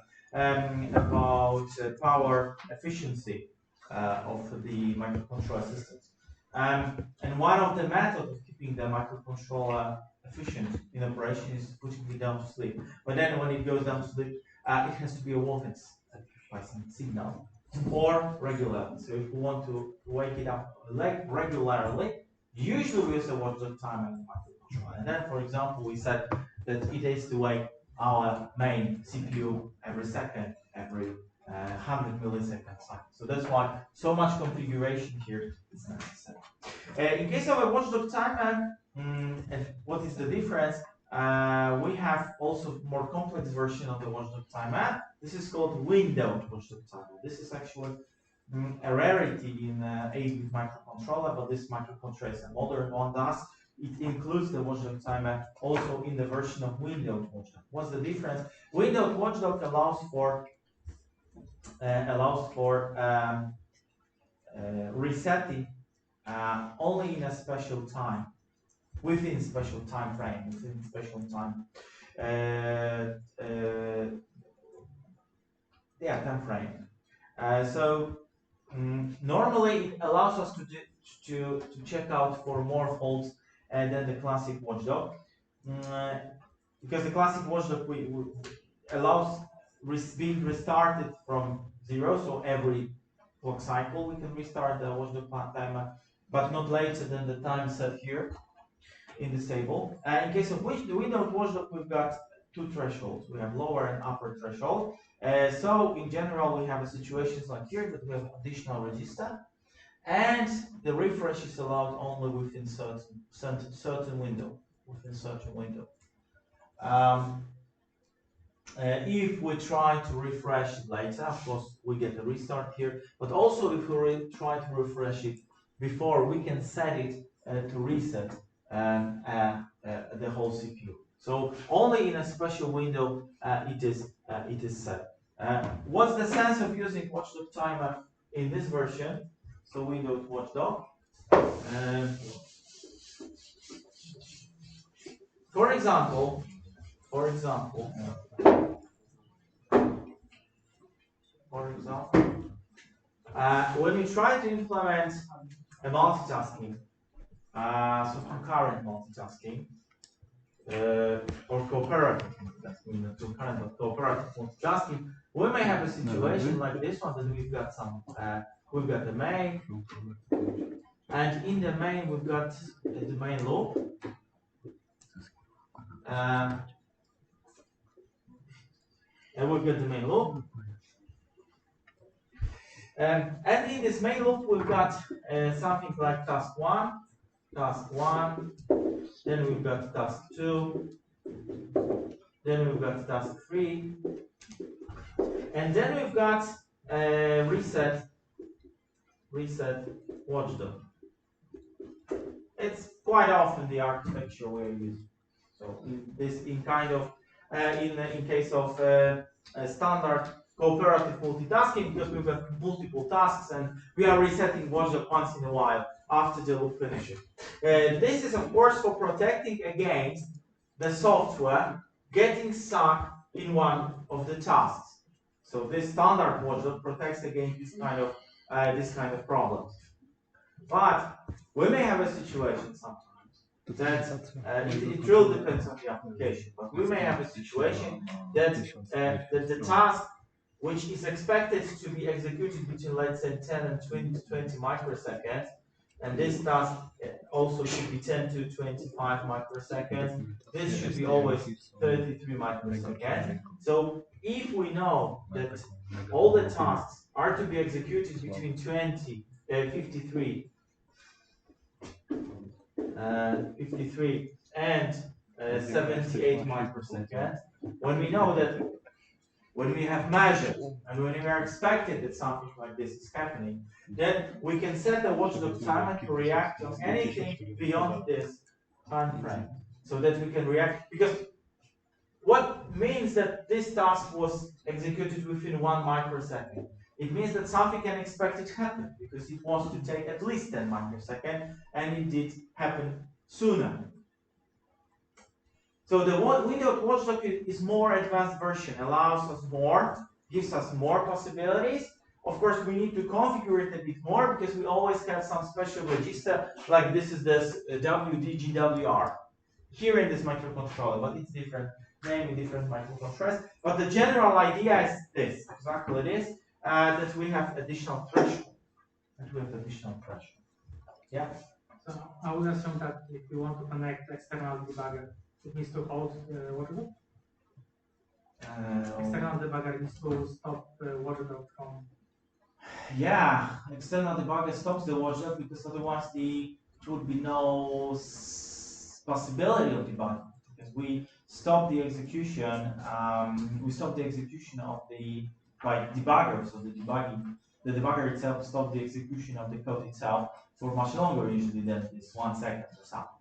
about power efficiency of the microcontroller systems. And one of the methods of keeping the microcontroller efficient in operation is putting it down to sleep. But then when it goes down to sleep, it has to be awoken by some signal or regularly. So if we want to wake it up regularly, usually we use a watchdog timer in the microcontroller. And then, for example, we said that it is to wake our main CPU every second, every 100 milliseconds. So that's why so much configuration here is necessary. In case of a watchdog timer, and what is the difference? We have also more complex version of the watchdog timer. This is called windowed watchdog timer. This is actually a rarity in 8-bit microcontroller, but this microcontroller is a modern one. Thus, it includes the watchdog timer also in the version of windowed watchdog. What's the difference? Windowed watchdog allows for resetting only in a special time, within special time frame, within special time, time frame. Normally it allows us to check out for more faults than the classic watchdog. because the classic watchdog allows being restarted from 0, so every clock cycle we can restart the watchdog timer, but not later than the time set here in this table. In case of which the Windows watchdog, we've got two thresholds. We have lower and upper threshold. So in general, we have situations like here that we have additional register, and the refresh is allowed only within certain window, if we try to refresh it later, of course, we get a restart here. But also, if we try to refresh it before, we can set it to reset the whole CPU. So only in a special window it is set. What's the sense of using watchdog timer in this version? So Windows watchdog. For example, when we try to implement a multitasking, so concurrent multitasking, or cooperative multitasking, we may have a situation like this one, that we've got the main, and in the main we've got the main loop. And we've got the main loop. And in this main loop, we've got something like task 1, then we've got task 2, then we've got task 3, and then we've got reset watchdog. It's quite often the architecture we're using. So in case of standard cooperative multitasking, because we've got multiple tasks and we are resetting watchdog once in a while after the loop finishes. This is of course for protecting against the software getting stuck in one of the tasks. So this standard watchdog protects against this kind of problems. But we may have a situation sometimes that it really depends on the application. But we may have a situation that the task which is expected to be executed between, let's say, 10 and 20 microseconds, and this task also should be 10 to 25 microseconds. This should be always 33 microseconds. So if we know that all the tasks are to be executed between 53 and 78 microseconds, when we know that when we have measured and when we are expected that something like this is happening, then we can set the watchdog timer to react on anything beyond this time frame, so that we can react. Because what means that this task was executed within 1 microsecond? It means that something unexpected happened, because it was to take at least 10 microseconds, and it did happen sooner. So the Windows watchdog is more advanced version, allows us more, gives us more possibilities. Of course, we need to configure it a bit more, because we always have some special register, like this is this WDGWR here in this microcontroller, but it's different name in different microcontrollers. But the general idea is this, exactly this, that we have additional threshold. Yeah. So I would assume that if you want to connect external debugger, it needs to hold watchdog. External debugger needs to stop watchdog from. Yeah, external debugger stops the watchdog, because otherwise there would be no possibility of debugging, because we stop the execution. Of the by debugger, so the debugger itself stops the execution of the code itself for much longer, usually than this 1 second or something.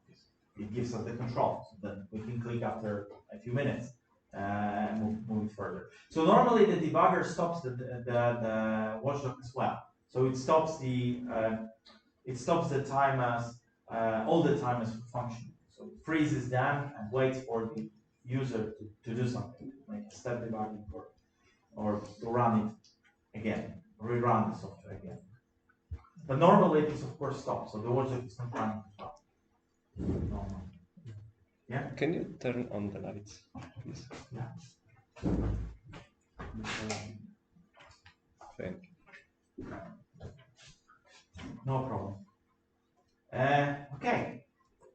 It gives us the control, so then we can click after a few minutes and move it further. So normally the debugger stops the watchdog as well. So it stops the timers, all the timers function. So it freezes them and waits for the user to do something, like step debugging or to run it again, rerun the software again. But normally it is of course stopped, so the watchdog is not running as well. Normal. Yeah. Can you turn on the lights, please? Yeah. Thank you. No problem. Okay.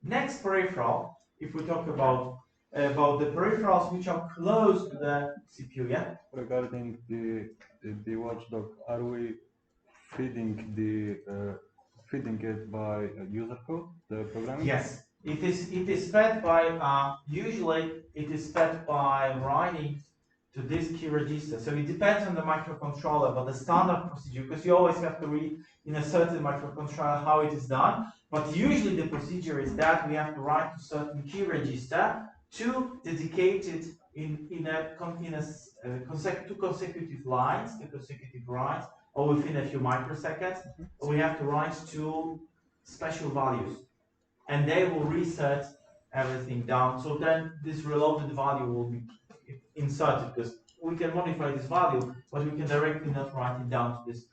Next peripheral, if we talk about the peripherals which are close to the CPU, yeah. Regarding the watchdog, are we feeding it by user code, the programming? Yes, it is fed by usually it is fed by writing to this key register. So it depends on the microcontroller, but the standard procedure, because you always have to read in a certain microcontroller how it is done. But usually the procedure is that we have to write to certain key register to dedicate it in two consecutive lines, or within a few microseconds. We have to write to special values, and they will reset everything down. So then this reloaded value will be inserted, because we can modify this value, but we can directly not write it down to this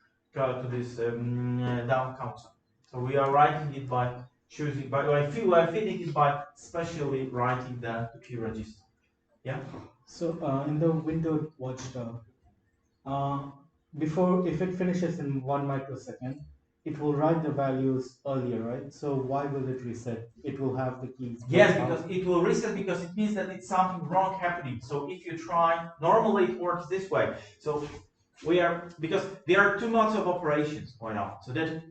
down counter. So we are writing it by choosing, we are feeding it by specially writing the key register. Yeah. So in the windowed watchdog, before, if it finishes in 1 microsecond, it will write the values earlier, right? So why will it reset? It will have the keys. Yes, because it will reset, because it means that it's something wrong happening. So if you try, normally it works this way. So because there are 2 modes of operations going on. So that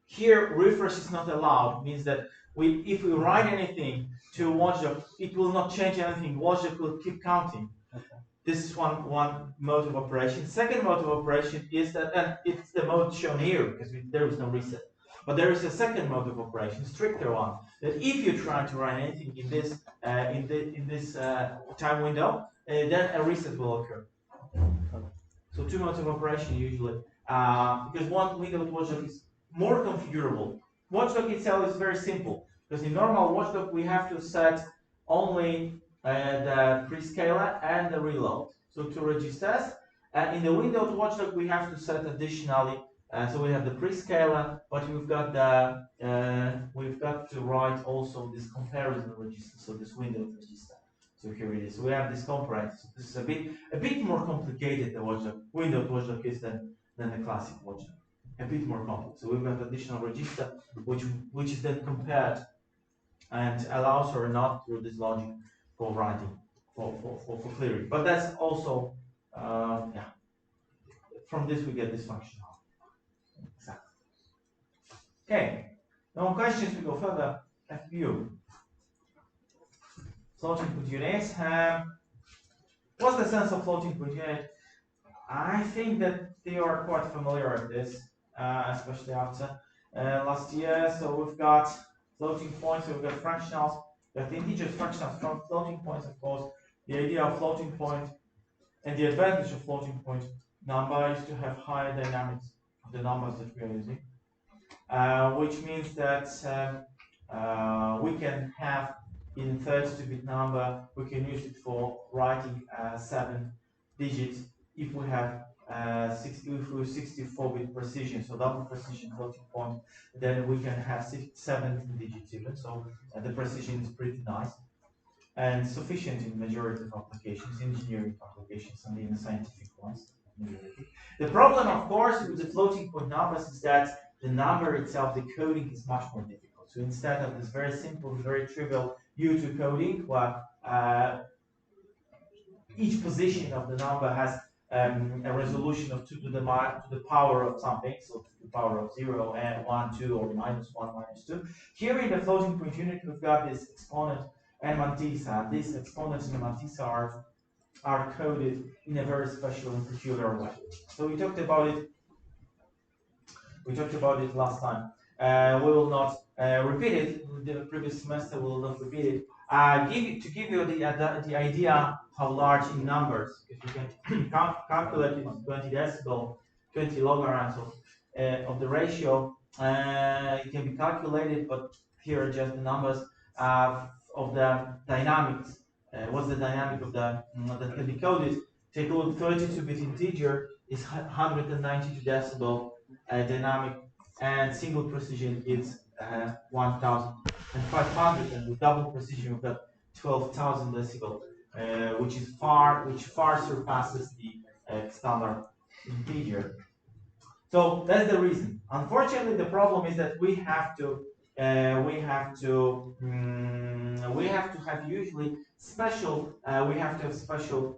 here refresh is not allowed, means that if we write anything to watchdog, it will not change anything. Watchdog will keep counting. Okay. This is one mode of operation. Second mode of operation is that, and it's the mode shown here because there is no reset. But there is a second mode of operation, stricter one, that if you try to run anything in this time window, then a reset will occur. So 2 modes of operation usually, because one window watchdog is more configurable. Watchdog itself is very simple, because in normal watchdog we have to set only the prescaler and the reload, so 2 registers. And in the windowed watchdog we have to set additionally, so we have the prescaler, but we've got to write also this comparison register, so this windowed register. So here it is. So we have this comparator. So this is a bit more complicated, the watchdog. Windowed watchdog is than the classic watchdog. A bit more complex. So we've got additional register which is then compared and allows or not through this logic for writing, for clearing. But that's also yeah. From this we get this functionality. Exactly. Okay. No more questions, we go further. FPU. Floating point unit. What's the sense of floating point unit? I think that they are quite familiar with this, especially after last year. So we've got floating points, we've got fractionals, we've got integers, fractionals, from floating points, of course. The idea of floating point and the advantage of floating point number is to have higher dynamics of the numbers that we are using, which means that we can have in 32-bit number, we can use it for writing 7 digits if we have 64-bit precision, so double precision floating point, then we can have 17 digits even. So the precision is pretty nice and sufficient in majority of applications, engineering applications, and even scientific ones. The problem, of course, with the floating point numbers is that the number itself, the coding is much more difficult. So instead of this very simple, very trivial U2 coding, where each position of the number has a resolution of 2 to the power of something, so to the power of 0 and 1, 2, or -1, -2. Here in the floating point unit, we've got this exponent and mantissa. These exponents and mantissa are coded in a very special and peculiar way. So we talked about it. Last time. We will not repeat it. The previous semester we will not repeat it. To give you the idea how large in numbers, because you can calculate it in 20 decibel, 20 logarithms of the ratio. It can be calculated, but here are just the numbers of the dynamics. What's the dynamic of that can be coded? Take a look, 32-bit integer is 192 decibel dynamic, and single precision is 1500, and with double precision we've got 12,000 decibel, which far surpasses the standard integer. So that's the reason. Unfortunately, the problem is that we have to have usually special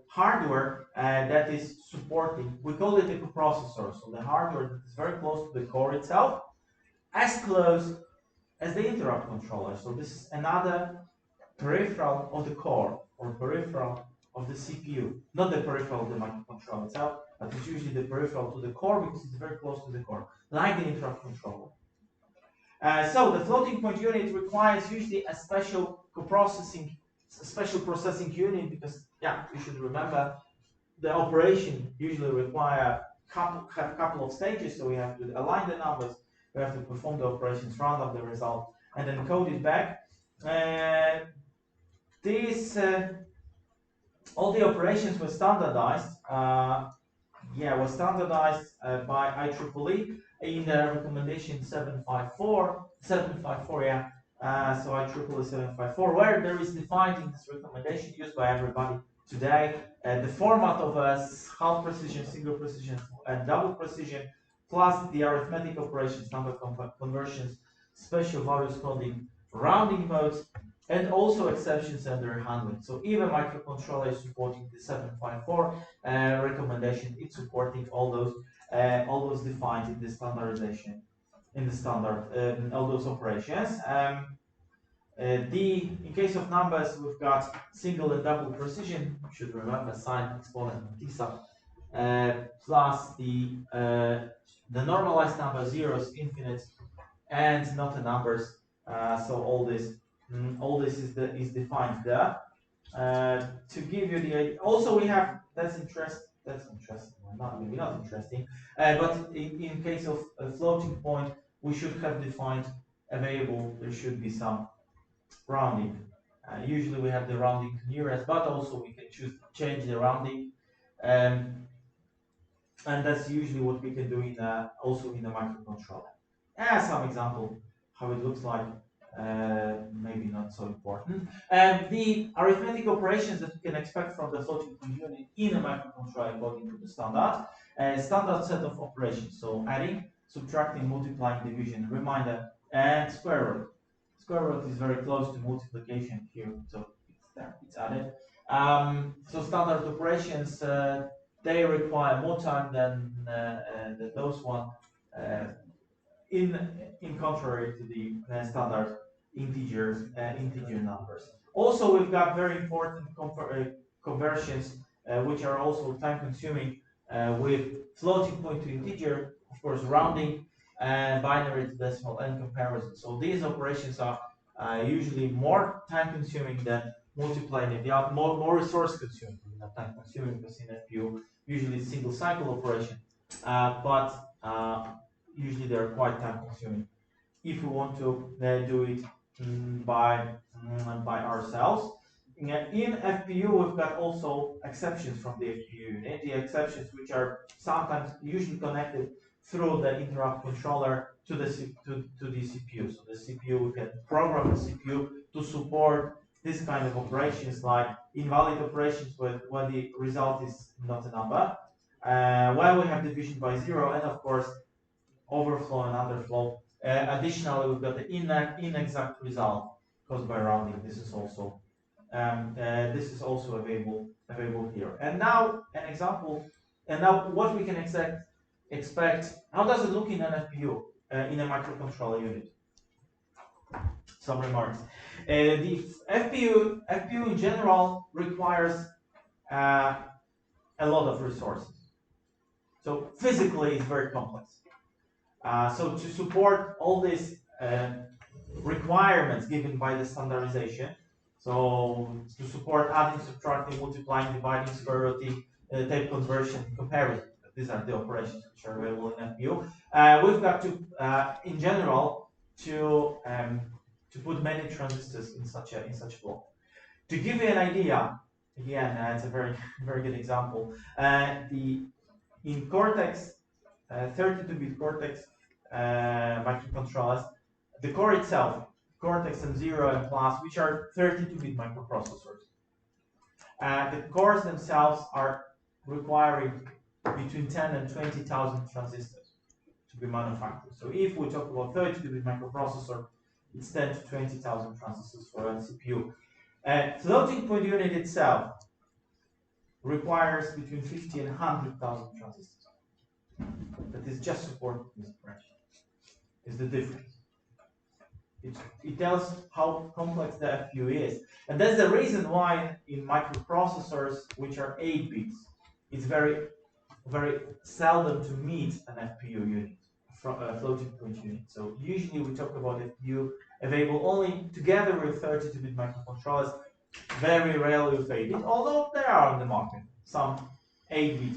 hardware that is supporting. We call it a coprocessor. So the hardware that is very close to the core itself, as close as the interrupt controller. So this is another peripheral of the core or peripheral of the CPU, not the peripheral of the microcontroller itself, but it's usually the peripheral to the core because it's very close to the core, like the interrupt controller. So the floating point unit requires usually a special processing unit because, yeah, you should remember the operation usually require couple of stages. So we have to align the numbers, we have to perform the operations, round up the result, and then code it back. All the operations were standardized. By IEEE in the recommendation 754. So IEEE 754, where there is defined in this recommendation used by everybody today, the format of a half precision, single precision, and double precision, plus the arithmetic operations, number conversions, special values coding, rounding modes, and also exceptions and their handling. So even microcontroller is supporting the 754 recommendation. It's supporting all those defined in the standardization, in the standard, all those operations. In case of numbers, we've got single and double precision. You should remember sine, exponent, and tisa, plus the normalized number, zeros, infinite, and not the numbers. So all this is defined there. To give you the idea, also we have that's interesting. Maybe not interesting, but in case of a floating point, we should have defined available. There should be some rounding. Usually we have the rounding to nearest, but also we can change the rounding, and that's usually what we can do also in the microcontroller. Some example how it looks like. Maybe not so important. The arithmetic operations that you can expect from the floating point unit in a microcontroller according to the standard set of operations. So adding, subtracting, multiplying, division, reminder, and square root. Square root is very close to multiplication here, so it's there, it's added. So standard operations, they require more time than those one. In contrary to the standard integer numbers. Also, we've got very important conversions, which are also time consuming with floating point to integer, of course, rounding, and binary to decimal and comparison. So these operations are usually more time consuming than multiplying. They are more resource consuming, not time consuming, because in FPU, usually it's single cycle operation, but usually they're quite time consuming if we want to do it by ourselves. In FPU, we've got also exceptions from the FPU unit. The exceptions which are sometimes usually connected through the interrupt controller to the CPU. So the CPU, we can program the CPU to support this kind of operations, like invalid operations when the result is not a number, when we have division by 0, and of course overflow and underflow. Additionally, we've got the inexact result caused by rounding. This is also available here. And now an example. And now what we can expect. How does it look in an FPU in a microcontroller unit? Some remarks. The FPU in general requires a lot of resources. So physically, it's very complex. So to support all these requirements given by the standardization, so to support adding, subtracting, multiplying, dividing, square rooting, tape conversion, comparison, these are the operations which are available in FPU. We've got to, in general, to put many transistors in such a block. To give you an idea, again, it's a very good example. In Cortex, 32-bit Cortex microcontrollers, the core Cortex M0 and Plus, which are 32-bit microprocessors. The cores themselves are requiring between 10 and 20,000 transistors to be manufactured. So if we talk about 32-bit microprocessor, it's 10 to 20,000 transistors for a CPU. Floating point unit itself requires between 50 and 100,000 transistors. That is just supporting this operation. Is the difference. It tells how complex the FPU is. And that's the reason why in microprocessors, which are 8 bits, it's very, very seldom to meet an FPU unit, a floating point unit. So usually we talk about FPU available only together with 32-bit microcontrollers, very rarely with 8-bit, although there are on the market some 8-bit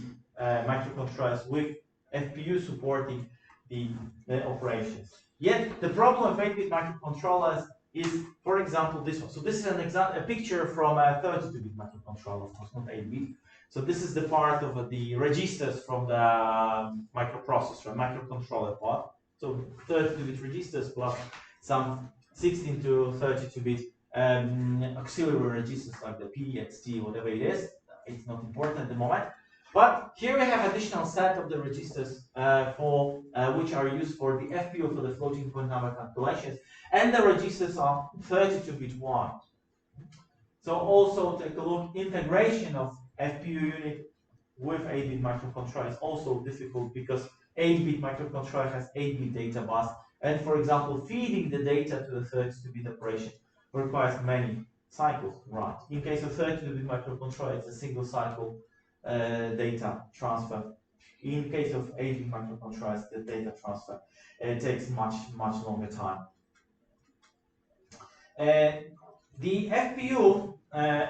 microcontrollers with FPU supporting the operations. Yet the problem with 8-bit microcontrollers is, for example, this one. So this is a picture from a 32-bit microcontroller, of course, not 8-bit. So this is the part of the registers from the microprocessor, microcontroller part. So 32-bit registers plus some 16 to 32-bit auxiliary registers like the P, XT, whatever it is. It's not important at the moment. But here we have additional set of the registers which are used for the FPU for the floating point number calculations, and the registers are 32-bit wide. So also take a look, integration of FPU unit with 8-bit microcontroller is also difficult because 8-bit microcontroller has 8-bit data bus, and for example, feeding the data to the 32-bit operation requires many cycles to run. In case of 32-bit microcontroller, it's a single cycle data transfer. In case of 8-bit microcontrollers, the data transfer takes much longer time. The FPU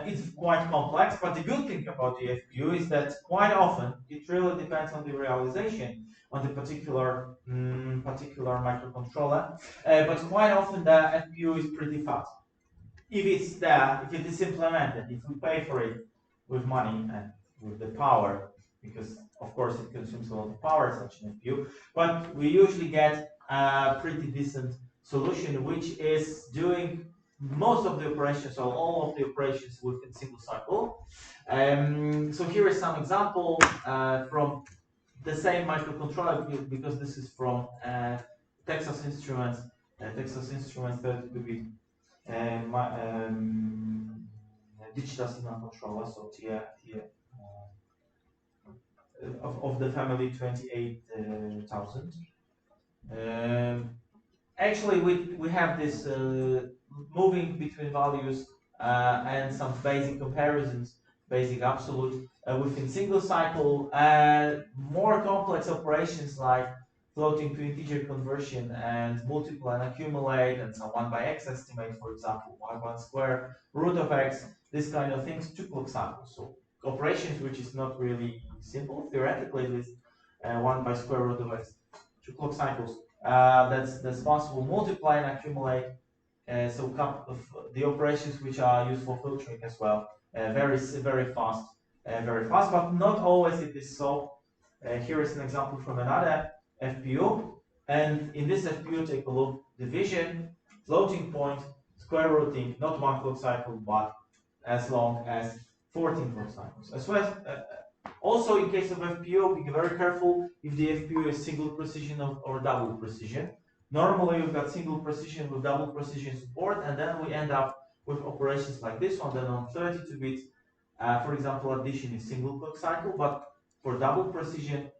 is quite complex, but the good thing about the FPU is that quite often it really depends on the realization on the particular microcontroller. But quite often the FPU is pretty fast. If it's there, if it is implemented, if we pay for it with money and with the power, because of course it consumes a lot of power, such an FPU, but we usually get a pretty decent solution which is doing most of the operations or all of the operations within single cycle. So here is some example from the same microcontroller, because this is from Texas Instruments 32-bit digital signal controller, so of the family 28,000. Actually, we have this moving between values and some basic comparisons, basic absolute within single cycle, more complex operations like floating to integer conversion and multiply and accumulate and some 1 by x estimate, for example, y1 square root of x, this kind of things, 2 clock cycles. So operations which is not really simple theoretically with 1 by square root of x, 2 clock cycles. That's possible. Multiply and accumulate. So the operations which are used for filtering as well, very fast, but not always it is so. Here is an example from another FPU, and in this FPU, take a look: division, floating point, square rooting, not 1 clock cycle, but as long as 14 clock cycles. As well, also in case of FPU, be very careful if the FPU is single precision or double precision. Normally, we've got single precision with double precision support, and then we end up with operations like this one. Then on 32 bits, for example, addition is single clock cycle, but for double precision,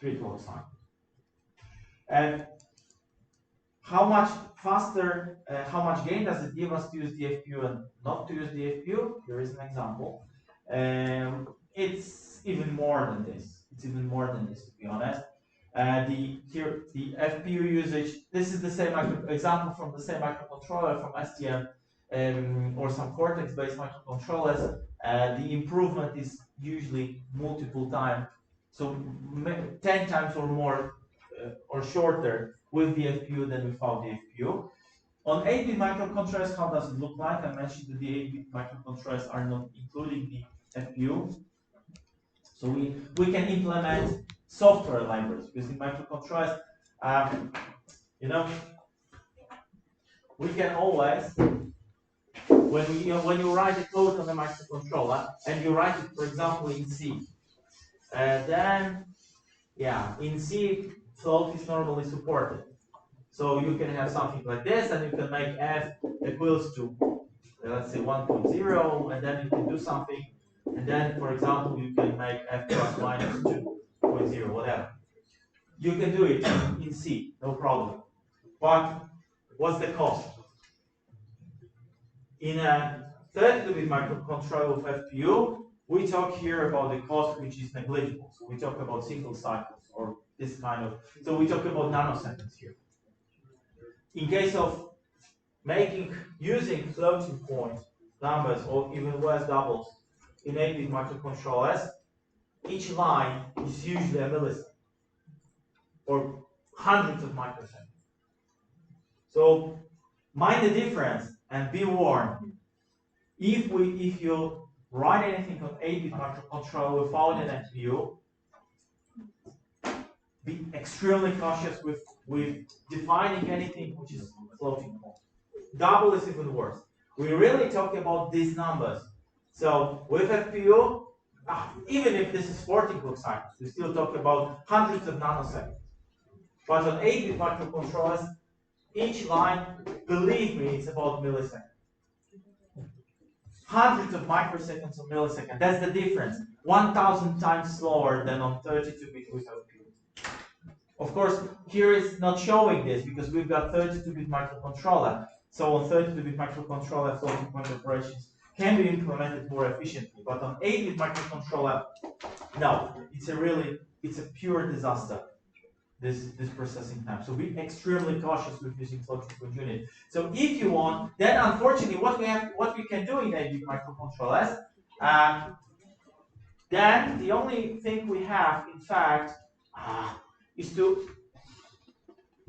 3 clock cycles. And how much faster, how much gain does it give us to use the FPU and not to use the FPU? Here is an example. It's even more than this. It's even more than this, to be honest. The FPU usage. This is the same example from the same microcontroller from STM or some Cortex-based microcontrollers. The improvement is usually multiple times, so 10 times or more or shorter with the FPU than without the FPU. On 8-bit microcontrollers, how does it look like? I mentioned that the 8-bit microcontrollers are not including the FPU. So we can implement software libraries because in microcontrollers, we can always, when you write a code on the microcontroller and you write it, for example, in C, then yeah, in C, float is normally supported. So you can have something like this, and you can make f equals to, let's say, 1.0, and then you can do something, and then, for example, you can make f plus minus 2.0, whatever. You can do it in C, no problem. But what's the cost? In a 32-bit microcontroller with FPU, we talk here about the cost which is negligible. So we talk about single cycles or this kind of, so we talk about nanoseconds here. In case of using floating point numbers or even worse doubles in 8-bit microcontrollers, each line is usually a millisecond or hundreds of microseconds. So mind the difference and be warned. If you write anything on 8-bit microcontroller without an FPU, be extremely cautious with defining anything which is floating point. Double is even worse. We really talk about these numbers. So with FPU, even if this is 40 clock cycles, we still talk about hundreds of nanoseconds. But on 8-bit microcontrollers, each line, believe me, it's about milliseconds. Hundreds of microseconds or milliseconds. That's the difference. 1,000 times slower than on 32-bit with FPU. Of course, here is not showing this because we've got 32-bit microcontroller. So on 32-bit microcontroller, floating point operations can be implemented more efficiently. But on 8-bit microcontroller, no, it's a pure disaster. This processing time. So be extremely cautious with using floating point unit. So if you want, then unfortunately, what we can do in 8-bit microcontrollers, then the only thing we have, in fact, is to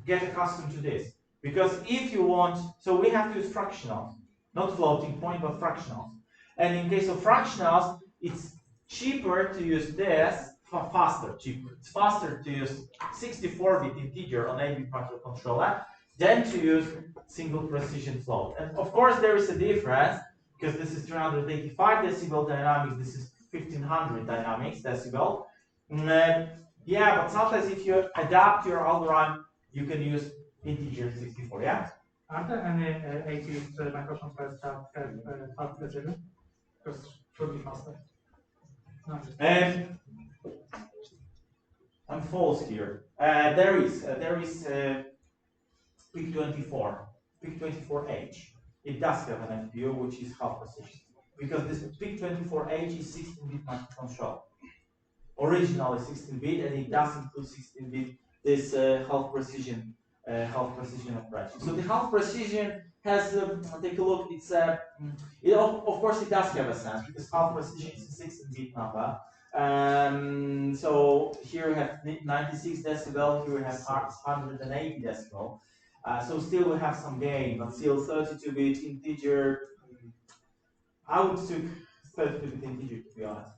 get accustomed to this. Because if you want, so we have to use fractionals, not floating point, but fractionals. And in case of fractionals, it's cheaper to use this. It's faster to use 64-bit integer on 8-bit microcontroller than to use single precision float. And of course, there is a difference because this is 385 decibel dynamics, this is 1500 dynamics decibel. Yeah, but sometimes if you adapt your algorithm, you can use integer 64. Yeah. Are there any 8-bit microcontrollers that have half precision? Because it should be faster. No, I'm false here. There is PIC24, PIC24H. It does have an FPU which is half precision because this PIC24H is 16-bit microcontroller. Originally 16-bit, and it does include 16-bit this half precision operation. So the half precision has take a look. It's of course it does have a sense because half precision is a 16-bit number. So here we have 96 decibel, here we have 180 decibel. So still we have some gain, but still 32-bit integer. I would take 32-bit integer to be honest.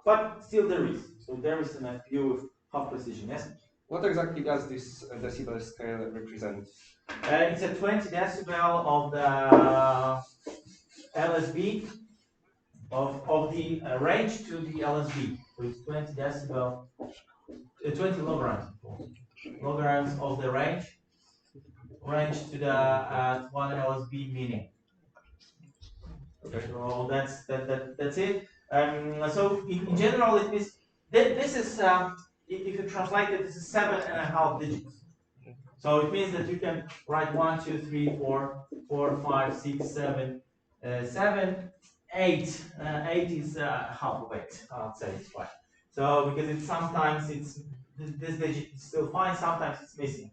But still there is. So there is an FPU with half precision, yes? What exactly does this decibel scale represent? It's a 20 decibel of the LSB. Of the range to the LSB. So it's 20 decibel, 20 lograms. Lograms of the range to the 1 LSB meaning. Okay. So that's it. So in general, it is this is if you translate it, this is 7.5 digits. So it means that you can write 1, 2, 3, 4, 5, 6, 7, 7. 8 is half of 8. I'd say it's fine. So because sometimes this digit is still fine, sometimes it's missing.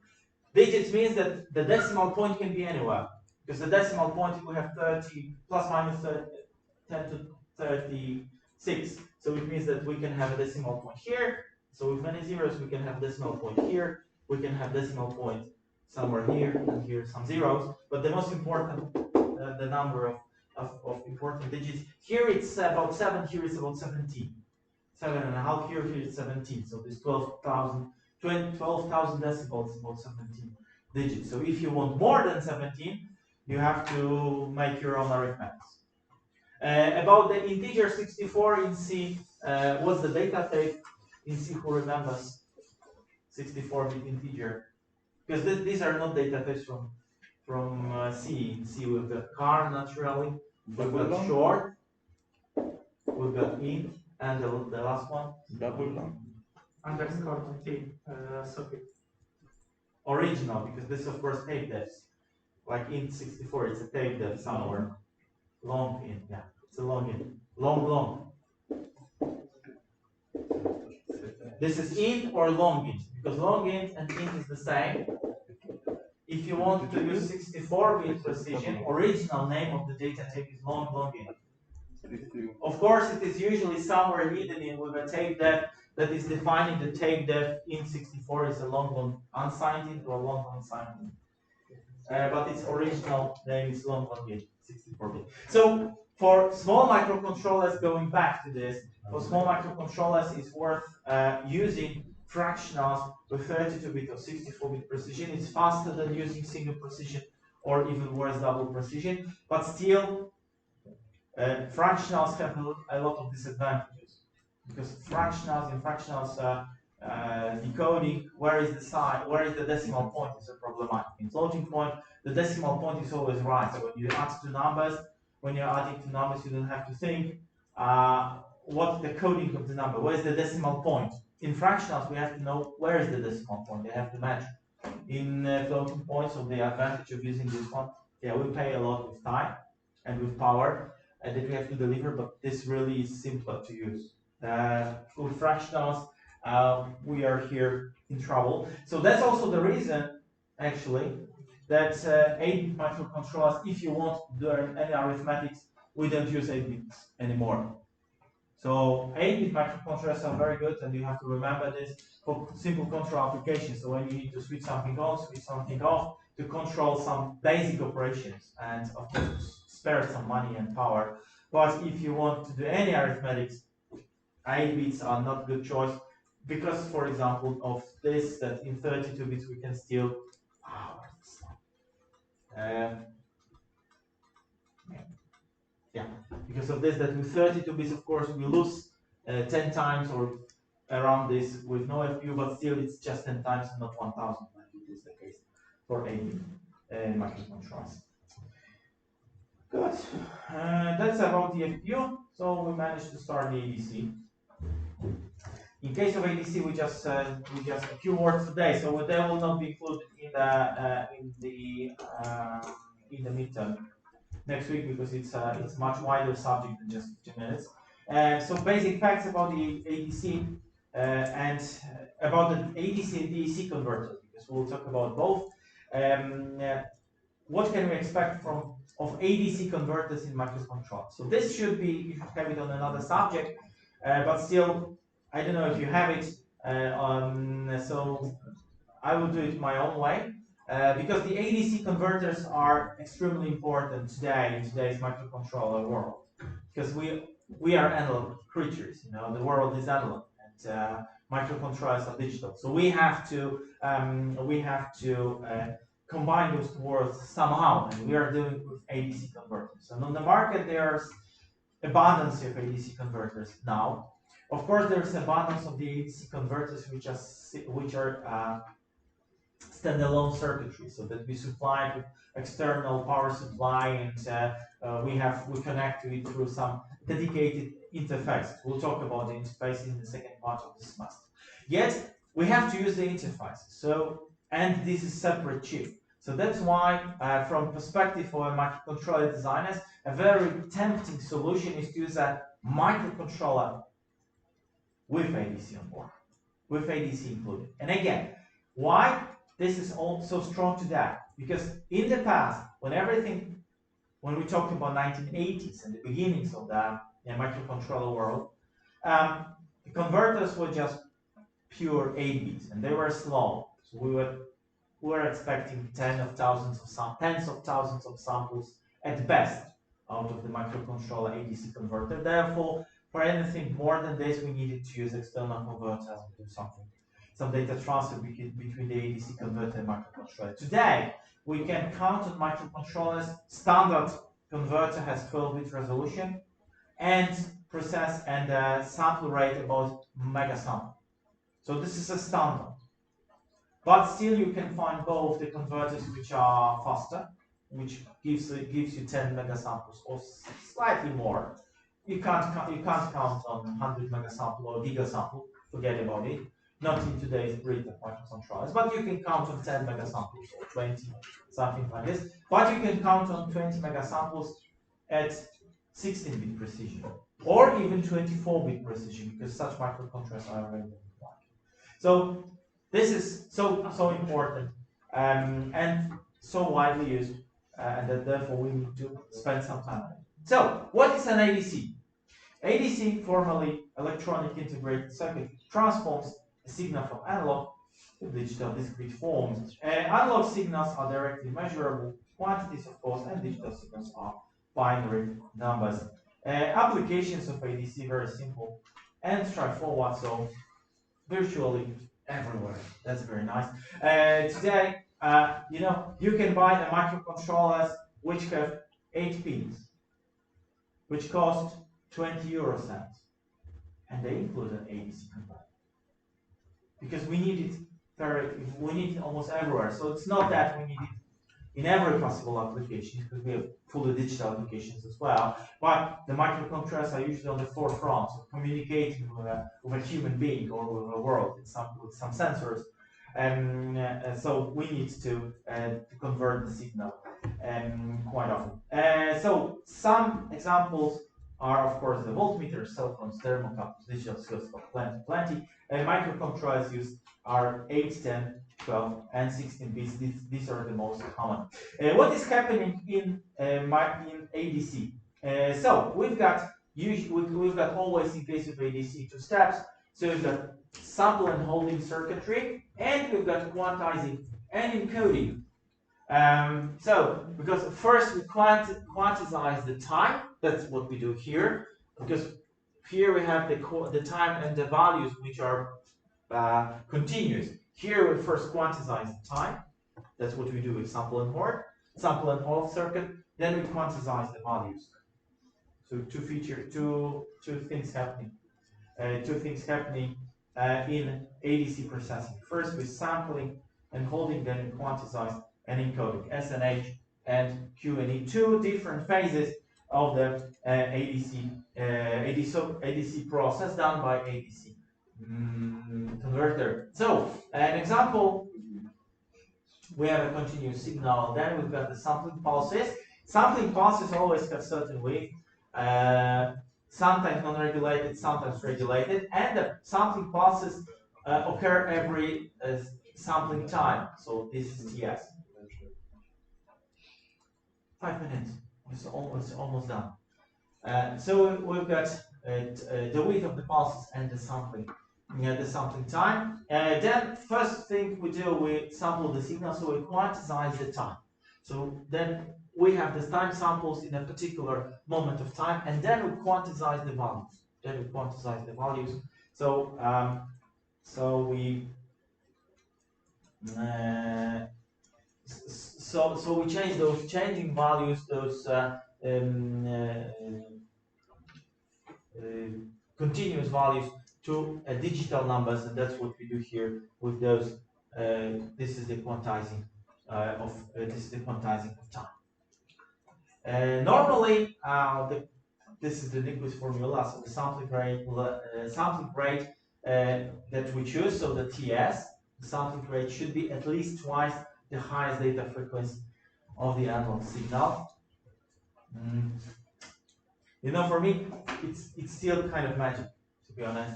Digits means that the decimal point can be anywhere because the decimal point we have 30 plus minus 10 to 36. So it means that we can have a decimal point here. So with many zeros we can have a decimal point here. We can have decimal point somewhere here and here some zeros. But the most important, the number of important digits. Here it's about 7, here it's about 17. 7.5, here it's 17. So this 12,000 decibels is about 17. digits. So if you want more than 17, you have to make your own arithmetics. About the integer 64 in C, what's the data type in C? Who remembers 64-bit integer? Because these are not data types from C. In C we've got car naturally, we've got short, we've got int, and the last one? Double long. Underscore T socket. Original, because this of course tape defs. Like int 64, it's a tape def somewhere. Long int, yeah, it's a long int. Long. This is int or long int, because long int and int is the same. If you want to use 64-bit precision, original name of the data type is long int. Of course, it is usually somewhere hidden in with a tape def that is defining the tape def in 64 is a long unsigned int or long unsigned int. But its original name is long int, 64-bit. So for small microcontrollers, going back to this, for small microcontrollers, it's worth using fractionals with 32-bit or 64-bit precision. It's faster than using single precision or even worse, double precision. But still, fractionals have a lot of disadvantages because fractionals decoding where is the sign, where is the decimal point is a problematic. In floating point, the decimal point is always right. So when you add two numbers, when you're adding two numbers, you don't have to think what's the coding of the number, where is the decimal point. In fractionals, we have to know where is the decimal point. They have to match. In floating points, so the advantage of using this one, yeah, we pay a lot with time and with power that we have to deliver, but this really is simpler to use. With fractionals, we are here in trouble. So that's also the reason, actually, that 8-bit microcontrollers, if you want to learn any arithmetics, we don't use 8 bits anymore. So 8-bit microcontrollers are very good, and you have to remember this for simple control applications. So when you need to switch something on, switch something off, to control some basic operations, and of course spare some money and power. But if you want to do any arithmetics, 8 bits are not a good choice because, for example, of this, that in 32 bits we can still. Yeah, because of this, that with 32 bits, of course, we lose 10 times or around this with no FPU, but still it's just 10 times and not 1000, like it is the case for 8-bit microcontrollers. Good. That's about the FPU. So we managed to start the ADC. In case of ADC, we just a few words today. So they will not be included in the midterm next week because it's much wider subject than just 15 minutes. So basic facts about the ADC and about the ADC and DAC converters, because we'll talk about both. What can we expect of ADC converters in microcontrollers? So this should be, you should have it on another subject, but still, I don't know if you have it. So I will do it my own way. Because the ADC converters are extremely important today in today's microcontroller world. Because we are analog creatures, you know, the world is analog, and microcontrollers are digital. So we have to combine those worlds somehow, and we are doing it with ADC converters. And on the market, there's abundance of ADC converters now. Of course, there's abundance of the ADC converters which are standalone circuitry, so that we supply with external power supply, and we connect to it through some dedicated interface. We'll talk about the interface in the second part of the semester. Yet we have to use the interface. So, and this is separate chip. So that's why, from perspective for microcontroller designers, a very tempting solution is to use a microcontroller with ADC on board, with ADC included. And again, why this is all so strong today? Because in the past, when we talked about 1980s and the beginnings of the microcontroller world, the converters were just pure 8 bits, and they were slow. So we were expecting tens of thousands of samples at best out of the microcontroller ADC converter. Therefore, for anything more than this, we needed to use external converters to do something some data transfer between the ADC converter and microcontroller. Today, we can count on microcontrollers. Standard converter has 12-bit resolution and process and sample rate about megasample. So this is a standard. But still, you can find both the converters which are faster, which gives you 10 megasamples or slightly more. You can't count on 100 megasample or gigasample. Forget about it. Not in today's breed of microcontrollers, but you can count on 10 megasamples or 20, something like this. But you can count on 20 megasamples at 16-bit precision, or even 24-bit precision, because such microcontrollers are available. So this is so important and so widely used, and that therefore we need to spend some time on it. So what is an ADC? ADC, formerly electronic integrated circuit, transforms a signal from analog to digital discrete forms. Analog signals are directly measurable quantities, of course, and digital signals are binary numbers. Applications of ADC very simple and straightforward, so virtually everywhere. That's very nice. Today, you can buy the microcontrollers which have 8 pins, which cost 20 euro cents, and they include an ADC converter because we need it almost everywhere. So it's not that we need it in every possible application, because we have fully digital applications as well. But the microcontrollers are usually on the forefront of communicating with a human being or with a world with some sensors. So we need to convert the signal quite often. So some examples are, of course, the voltmeters, cell phones, thermocouples, digital oscilloscope, plenty. Microcontrollers used are 8, 10, 12, and 16 bits. These are the most common. What is happening in ADC? So we've got always, in case of ADC, 2 steps. So we've got sample and holding circuitry, and we've got quantizing and encoding. So because first we quantize the time. That's what we do here, because here we have the time and the values which are continuous. Here we first quantize the time. That's what we do with sample and hold circuit. Then we quantize the values. So two things happening. In ADC processing. First with sampling and holding, then we quantize and encoding. S and H and Q and E. 2 different phases of the ADC process done by ADC converter. So an example, we have a continuous signal. Then we've got the sampling pulses. Sampling pulses always have certain width, sometimes non-regulated, sometimes regulated, and the sampling pulses occur every sampling time. So this is TS. 5 minutes. It's almost done. So we've got the width of the pulses and the sampling time. Then first thing we do, we sample the signal, so we quantize the time. So then we have the time samples in a particular moment of time, and then we quantize the values. So So we change those changing values, those continuous values to digital numbers, and that's what we do here with those. This is the quantizing of time. Normally, this is the liquid formula. So the sampling rate that we choose, so the TS, the sampling rate should be at least twice the highest data frequency of the analog signal. For me, it's still kind of magic, to be honest.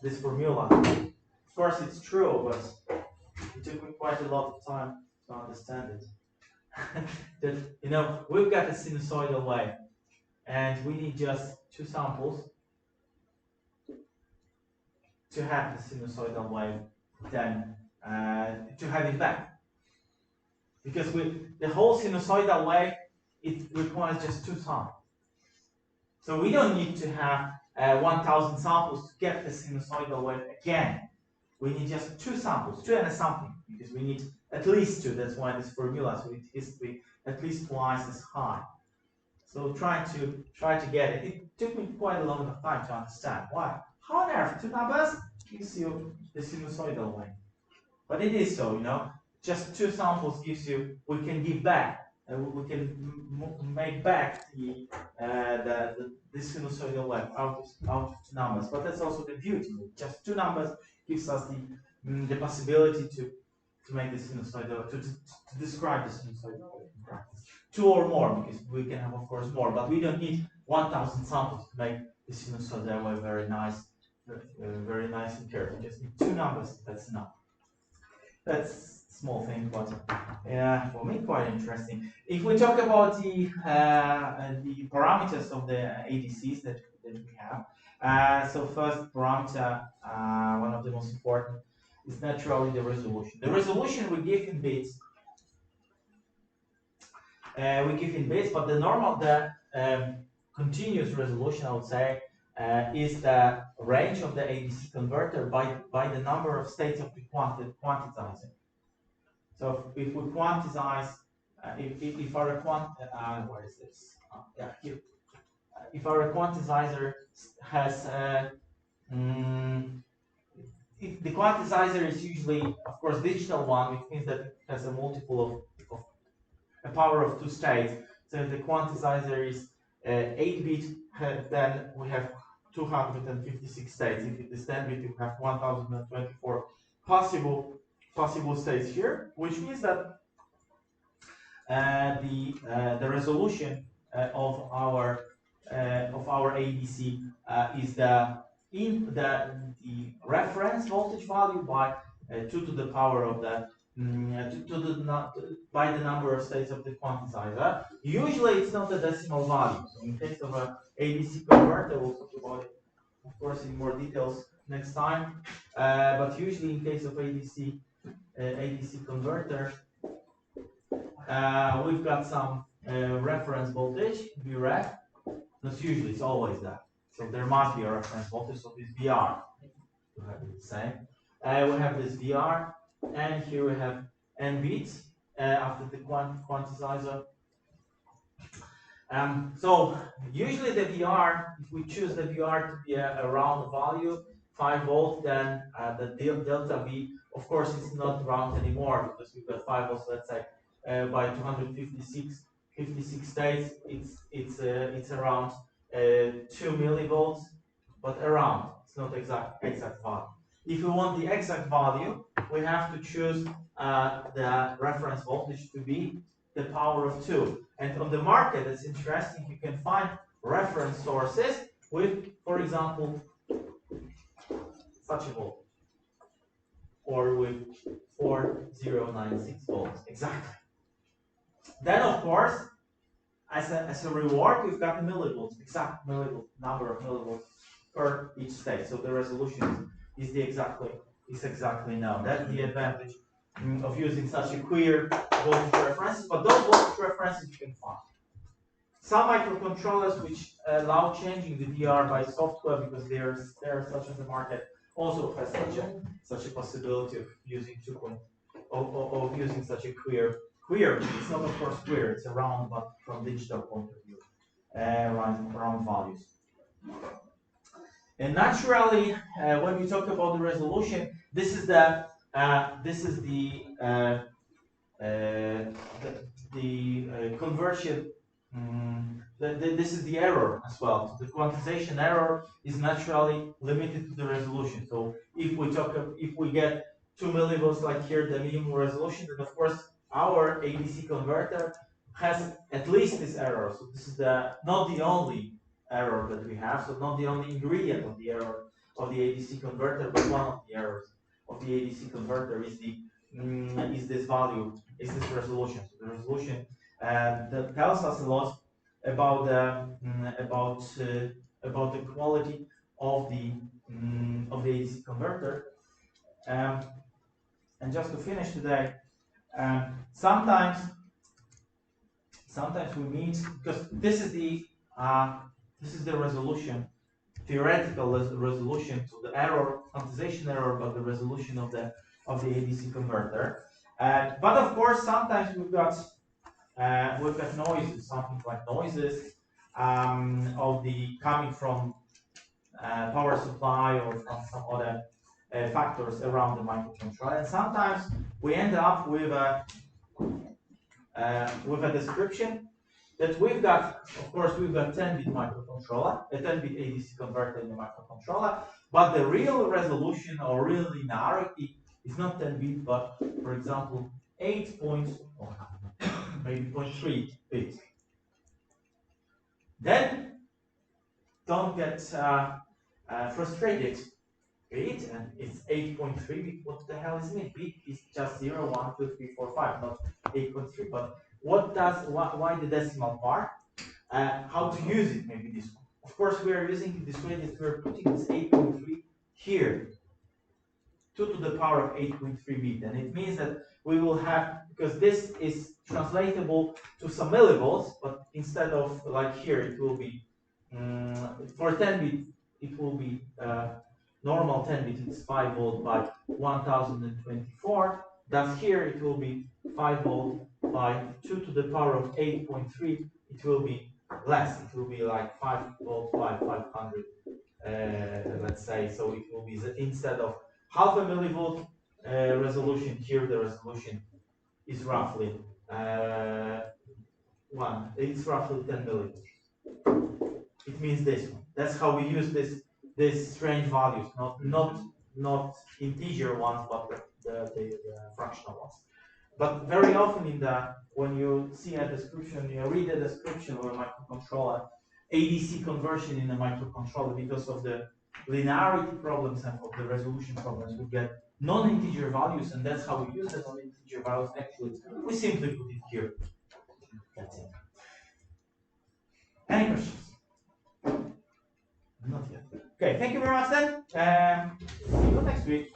This formula, of course, it's true, but it took me quite a lot of time to understand it. That we've got a sinusoidal wave, and we need just 2 samples to have the sinusoidal wave, then to have it back. Because the whole sinusoidal wave, it requires just 2 samples. So we don't need to have 1000 samples to get the sinusoidal wave again. We need just 2 samples, 2 and something, because we need at least 2. That's why this formula, so it has to be at least twice as high. So try to get it. It took me quite a long time to understand why. How on earth 2 numbers gives you the sinusoidal wave? But it is so, you know. Just 2 samples gives you. We can give back. We can make back the sinusoidal wave out of 2 numbers. But that's also the beauty. Just 2 numbers gives us the possibility to make the sinusoidal to describe the sinusoidal wave in practice. 2 or more, because we can have of course more, but we don't need 1000 samples to make the sinusoidal wave very nice and clear. We just need 2 numbers. That's enough. That's a small thing, but yeah, for me quite interesting. If we talk about the parameters of the ADCs that we have, so first parameter, one of the most important, is naturally the resolution. The resolution we give in bits. But the continuous resolution, I would say, is the range of the ADC converter by the number of states of the quantizer. So if we quantize, if our where is this? Yeah, here. If our quantizer has, if the quantizer is usually, of course, digital one, which means that it has a multiple of a power of 2 states. So if the quantizer is 8-bit, then we have 256 states. If it is 10-bit, you have 1024 possible states here, which means that the resolution of our ADC is the reference voltage value by 2 to the power of the by the number of states of the quantizer. Usually it's not a decimal value. So in case of an ADC converter, we'll talk about it, of course, in more details next time. But usually in case of ADC converter, we've got some reference voltage, Vref. Not usually, it's always that. So there must be a reference voltage, so this VR to have it the same. We have this VR. And here we have n bits after the quantizer. So usually the VR, if we choose the VR to be a round value, 5 volts, then the delta V, of course, it's not round anymore because we've got 5 volts. Let's say by 256 states, it's around 2 millivolts, but around. It's not exact value. If we want the exact value, we have to choose the reference voltage to be the power of 2. And on the market, it's interesting, you can find reference sources with, for example, such a voltage, or with 4096 volts, exactly. Then, of course, as a reward, we've got millivolts, exact number of millivolts per each state. So the resolution is exactly known. That's the advantage of using such a queer voltage references, but those voltage references you can find. Some microcontrollers which allow changing the DR by software because they are such as the market also has such a possibility of using using such a queer. It's not of course queer, it's a round, but from digital point of view, round values. And naturally, when we talk about the resolution, this is the conversion. This is the error as well. So the quantization error is naturally limited to the resolution. So if we get 2 millivolts like here, the minimum resolution, then of course our ADC converter has at least this error. So this is not the only error that we have. So not the only ingredient of the error of the ADC converter, but one of the errors of the ADC converter is this value, is this resolution. So the resolution that tells us a lot about the quality of the ADC converter. And just to finish today, sometimes we meet, because this is the resolution theoretical resolution to the error, quantization error, but the resolution of the ADC converter. But of course, sometimes we've got noises, something like noises of the coming from power supply or from some other factors around the microcontroller. And sometimes we end up with a description that we've got, of course, we've got 10-bit microcontroller, a 10-bit ADC converter in the microcontroller, but the real resolution or real linearity is not 10-bit, but for example, 8 points, or maybe 0.3 bits. Then don't get frustrated. Bit, and it's 8.3 bit. What the hell is it? Bit is just 0, 1, 2, 3, 4, 5, not 8.3. But why the decimal part? How to use it? Maybe this one. Of course, we are using it this way that we are putting this 8.3 here, 2 to the power of 8.3 bit, and it means that we will have, because this is translatable to some millivolts, but instead of like here, it will be for 10 bit, it will be normal 10 bit is 5 volt by 1024. Thus here it will be 5 volt by 2 to the power of 8.3. It will be less. It will be like 5 volt by 500, let's say. So it will be instead of half a millivolt resolution, here the resolution is roughly it's roughly 10 millivolts. It means this one. That's how we use these strange values, not integer ones, but the fractional ones. But very often when you see a description, you read a description of a microcontroller, ADC conversion in a microcontroller, because of the linearity problems and of the resolution problems, we get non-integer values, and that's how we use the non-integer values. Actually, we simply put it here. That's it. Any questions? Not yet. Okay, thank you very much then. See you next week.